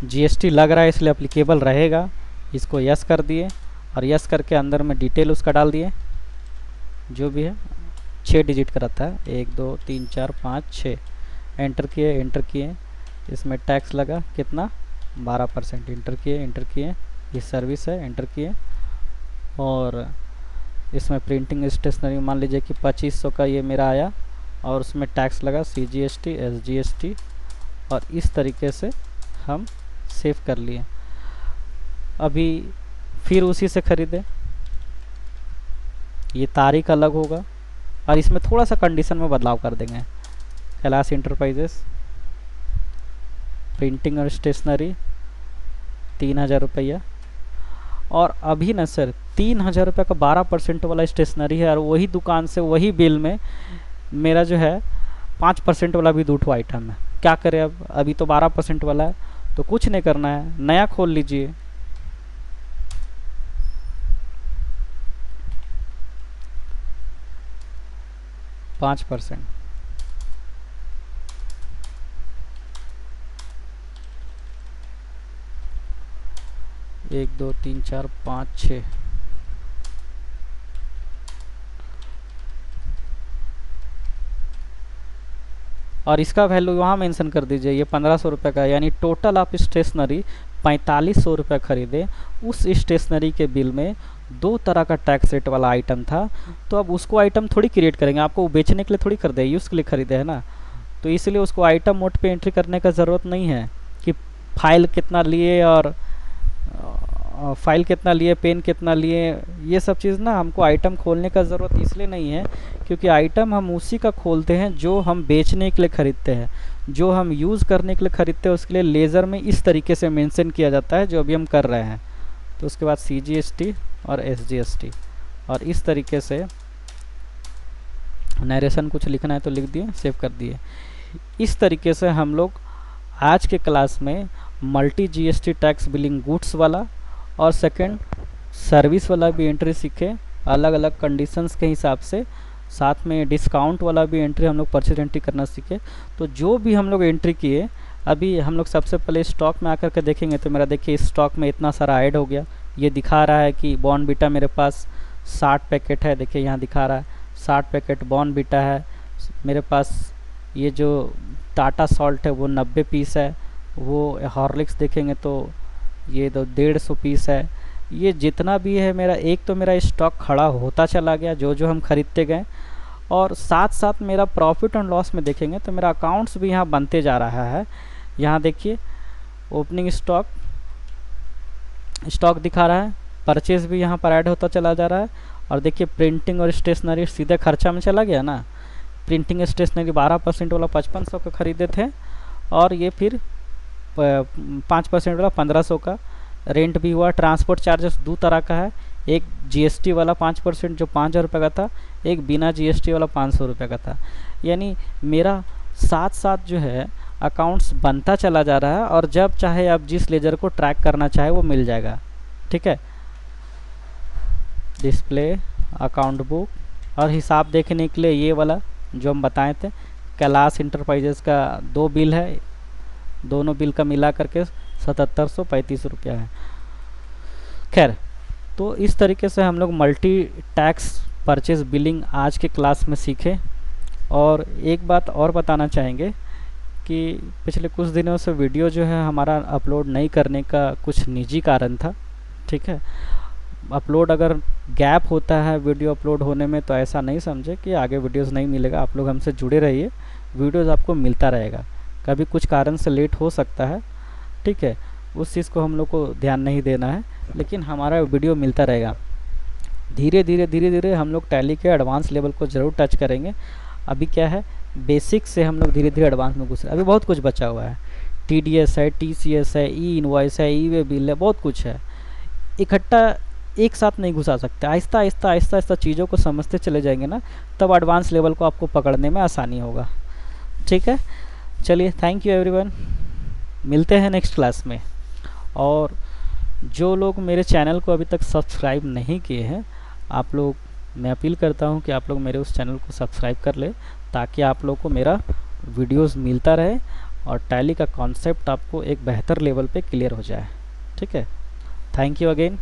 Speaker 1: GST लग रहा है इसलिए अप्लीकेबल रहेगा, इसको यस कर दिए, और यस करके अंदर में डिटेल उसका डाल दिए जो भी है। 6 डिजिट का रहता है, 1 2 3 4 5 6। एंटर किए, इसमें टैक्स लगा कितना, 12%। एंटर किए, ये सर्विस है, एंटर किए, और इसमें प्रिंटिंग स्टेशनरी मान लीजिए कि 2500 का ये मेरा आया, और उसमें टैक्स लगा CGST SGST, और इस तरीके से हम सेव कर लिए। अभी फिर उसी से ख़रीदे, ये तारीख अलग होगा, और इसमें थोड़ा सा कंडीशन में बदलाव कर देंगे। कैलाश इंटरप्राइजेस, प्रिंटिंग और स्टेशनरी 3,000 रुपया, और अभी ना सर 3,000 रुपये का 12% वाला स्टेशनरी है, और वही दुकान से वही बिल में मेरा जो है 5% वाला भी दो ठो आइटम है। क्या करें अब, अभी तो 12% वाला है, तो कुछ नहीं करना है, नया खोल लीजिए। पाँच परसेंट, 1 2 3 4 5 6, और इसका वैल्यू वहाँ मेंशन कर दीजिए, ये 1500 रुपये का, यानी टोटल आप स्टेशनरी 4500 रुपये खरीदे। उस स्टेशनरी के बिल में दो तरह का टैक्स रेट वाला आइटम था, तो अब उसको आइटम थोड़ी क्रिएट करेंगे, आपको बेचने के लिए थोड़ी खरीदे, यूज़ के लिए खरीदे है ना, तो इसलिए उसको आइटम मोड पे एंट्री करने का ज़रूरत नहीं है कि फाइल कितना लिए और फाइल कितना लिए, पेन कितना लिए, ये सब चीज़ ना हमको आइटम खोलने का ज़रूरत इसलिए नहीं है क्योंकि आइटम हम उसी का खोलते हैं जो हम बेचने के लिए ख़रीदते हैं, जो हम यूज़ करने के लिए ख़रीदते हैं उसके लिए लेज़र में इस तरीके से मेंशन किया जाता है जो अभी हम कर रहे हैं। तो उसके बाद CGST और SGST, और इस तरीके से नरेशन कुछ लिखना है तो लिख दिए, सेव कर दिए। इस तरीके से हम लोग आज के क्लास में multi GST tax billing goods वाला और सेकंड सर्विस वाला भी एंट्री सीखे, अलग अलग कंडीशंस के हिसाब से, साथ में डिस्काउंट वाला भी एंट्री हम लोग परचेज एंट्री करना सीखे। तो जो भी हम लोग एंट्री किए, अभी हम लोग सबसे पहले स्टॉक में आकर के देखेंगे तो मेरा देखिए स्टॉक में इतना सारा ऐड हो गया, ये दिखा रहा है कि बॉर्नविटा मेरे पास 60 पैकेट है, देखिए यहाँ दिखा रहा है 60 पैकेट बॉर्नविटा है मेरे पास। ये जो टाटा सॉल्ट है वो 90 पीस है, वो हॉर्लिक्स देखेंगे तो ये तो 150 पीस है। ये जितना भी है मेरा, एक तो मेरा स्टॉक खड़ा होता चला गया जो जो हम खरीदते गए, और साथ साथ मेरा प्रॉफिट एंड लॉस में देखेंगे तो मेरा अकाउंट्स भी यहाँ बनते जा रहा है। यहाँ देखिए ओपनिंग स्टॉक दिखा रहा है, परचेज भी यहाँ पर ऐड होता चला जा रहा है, और देखिए प्रिंटिंग और स्टेशनरी सीधे खर्चा में चला गया ना। प्रिंटिंग स्टेशनरी 12% वाला 5500 का खरीदे थे, और ये फिर 5% वाला 1500 का। रेंट भी हुआ, ट्रांसपोर्ट चार्जेस दो तरह का है, एक GST वाला 5% जो 5000 रुपये का था, एक बिना GST वाला 500 रुपये का था। यानी मेरा साथ साथ जो है अकाउंट्स बनता चला जा रहा है, और जब चाहे आप जिस लेजर को ट्रैक करना चाहे वो मिल जाएगा। ठीक है, डिस्प्ले अकाउंट बुक, और हिसाब देखने के लिए ये वाला जो हम बताए थे कैलाश इंटरप्राइजेस का 2 बिल है, दोनों बिल का मिला करके 7735 रुपया है। खैर, तो इस तरीके से हम लोग मल्टी टैक्स परचेज बिलिंग आज के क्लास में सीखे। और एक बात और बताना चाहेंगे कि पिछले कुछ दिनों से वीडियो जो है हमारा अपलोड नहीं करने का कुछ निजी कारण था। ठीक है, अपलोड अगर गैप होता है वीडियो अपलोड होने में तो ऐसा नहीं समझे कि आगे वीडियोस नहीं मिलेगा। आप लोग हमसे जुड़े रहिए, वीडियोस आपको मिलता रहेगा। कभी कुछ कारण से लेट हो सकता है, ठीक है, उस चीज़ को हम लोग को ध्यान नहीं देना है, लेकिन हमारा वीडियो मिलता रहेगा। धीरे धीरे हम लोग टैली के एडवांस लेवल को ज़रूर टच करेंगे। अभी क्या है, बेसिक से हम लोग धीरे धीरे एडवांस में घुस रहे हैं। अभी बहुत कुछ बचा हुआ है, TDS है, TCS है, ई इनवॉइस है, ई वे बिल है, बहुत कुछ है। इकट्ठा एक साथ नहीं घुसा सकते, आहिस्ता आहिस्ता चीज़ों को समझते चले जाएंगे ना, तब एडवांस लेवल को आपको पकड़ने में आसानी होगा। ठीक है, चलिए, थैंक यू एवरीवन, मिलते हैं नेक्स्ट क्लास में। और जो लोग मेरे चैनल को अभी तक सब्सक्राइब नहीं किए हैं, आप लोग, मैं अपील करता हूं कि आप लोग मेरे उस चैनल को सब्सक्राइब कर ले, ताकि आप लोग को मेरा वीडियोस मिलता रहे और टैली का कॉन्सेप्ट आपको एक बेहतर लेवल पे क्लियर हो जाए। ठीक है, थैंक यू अगेन।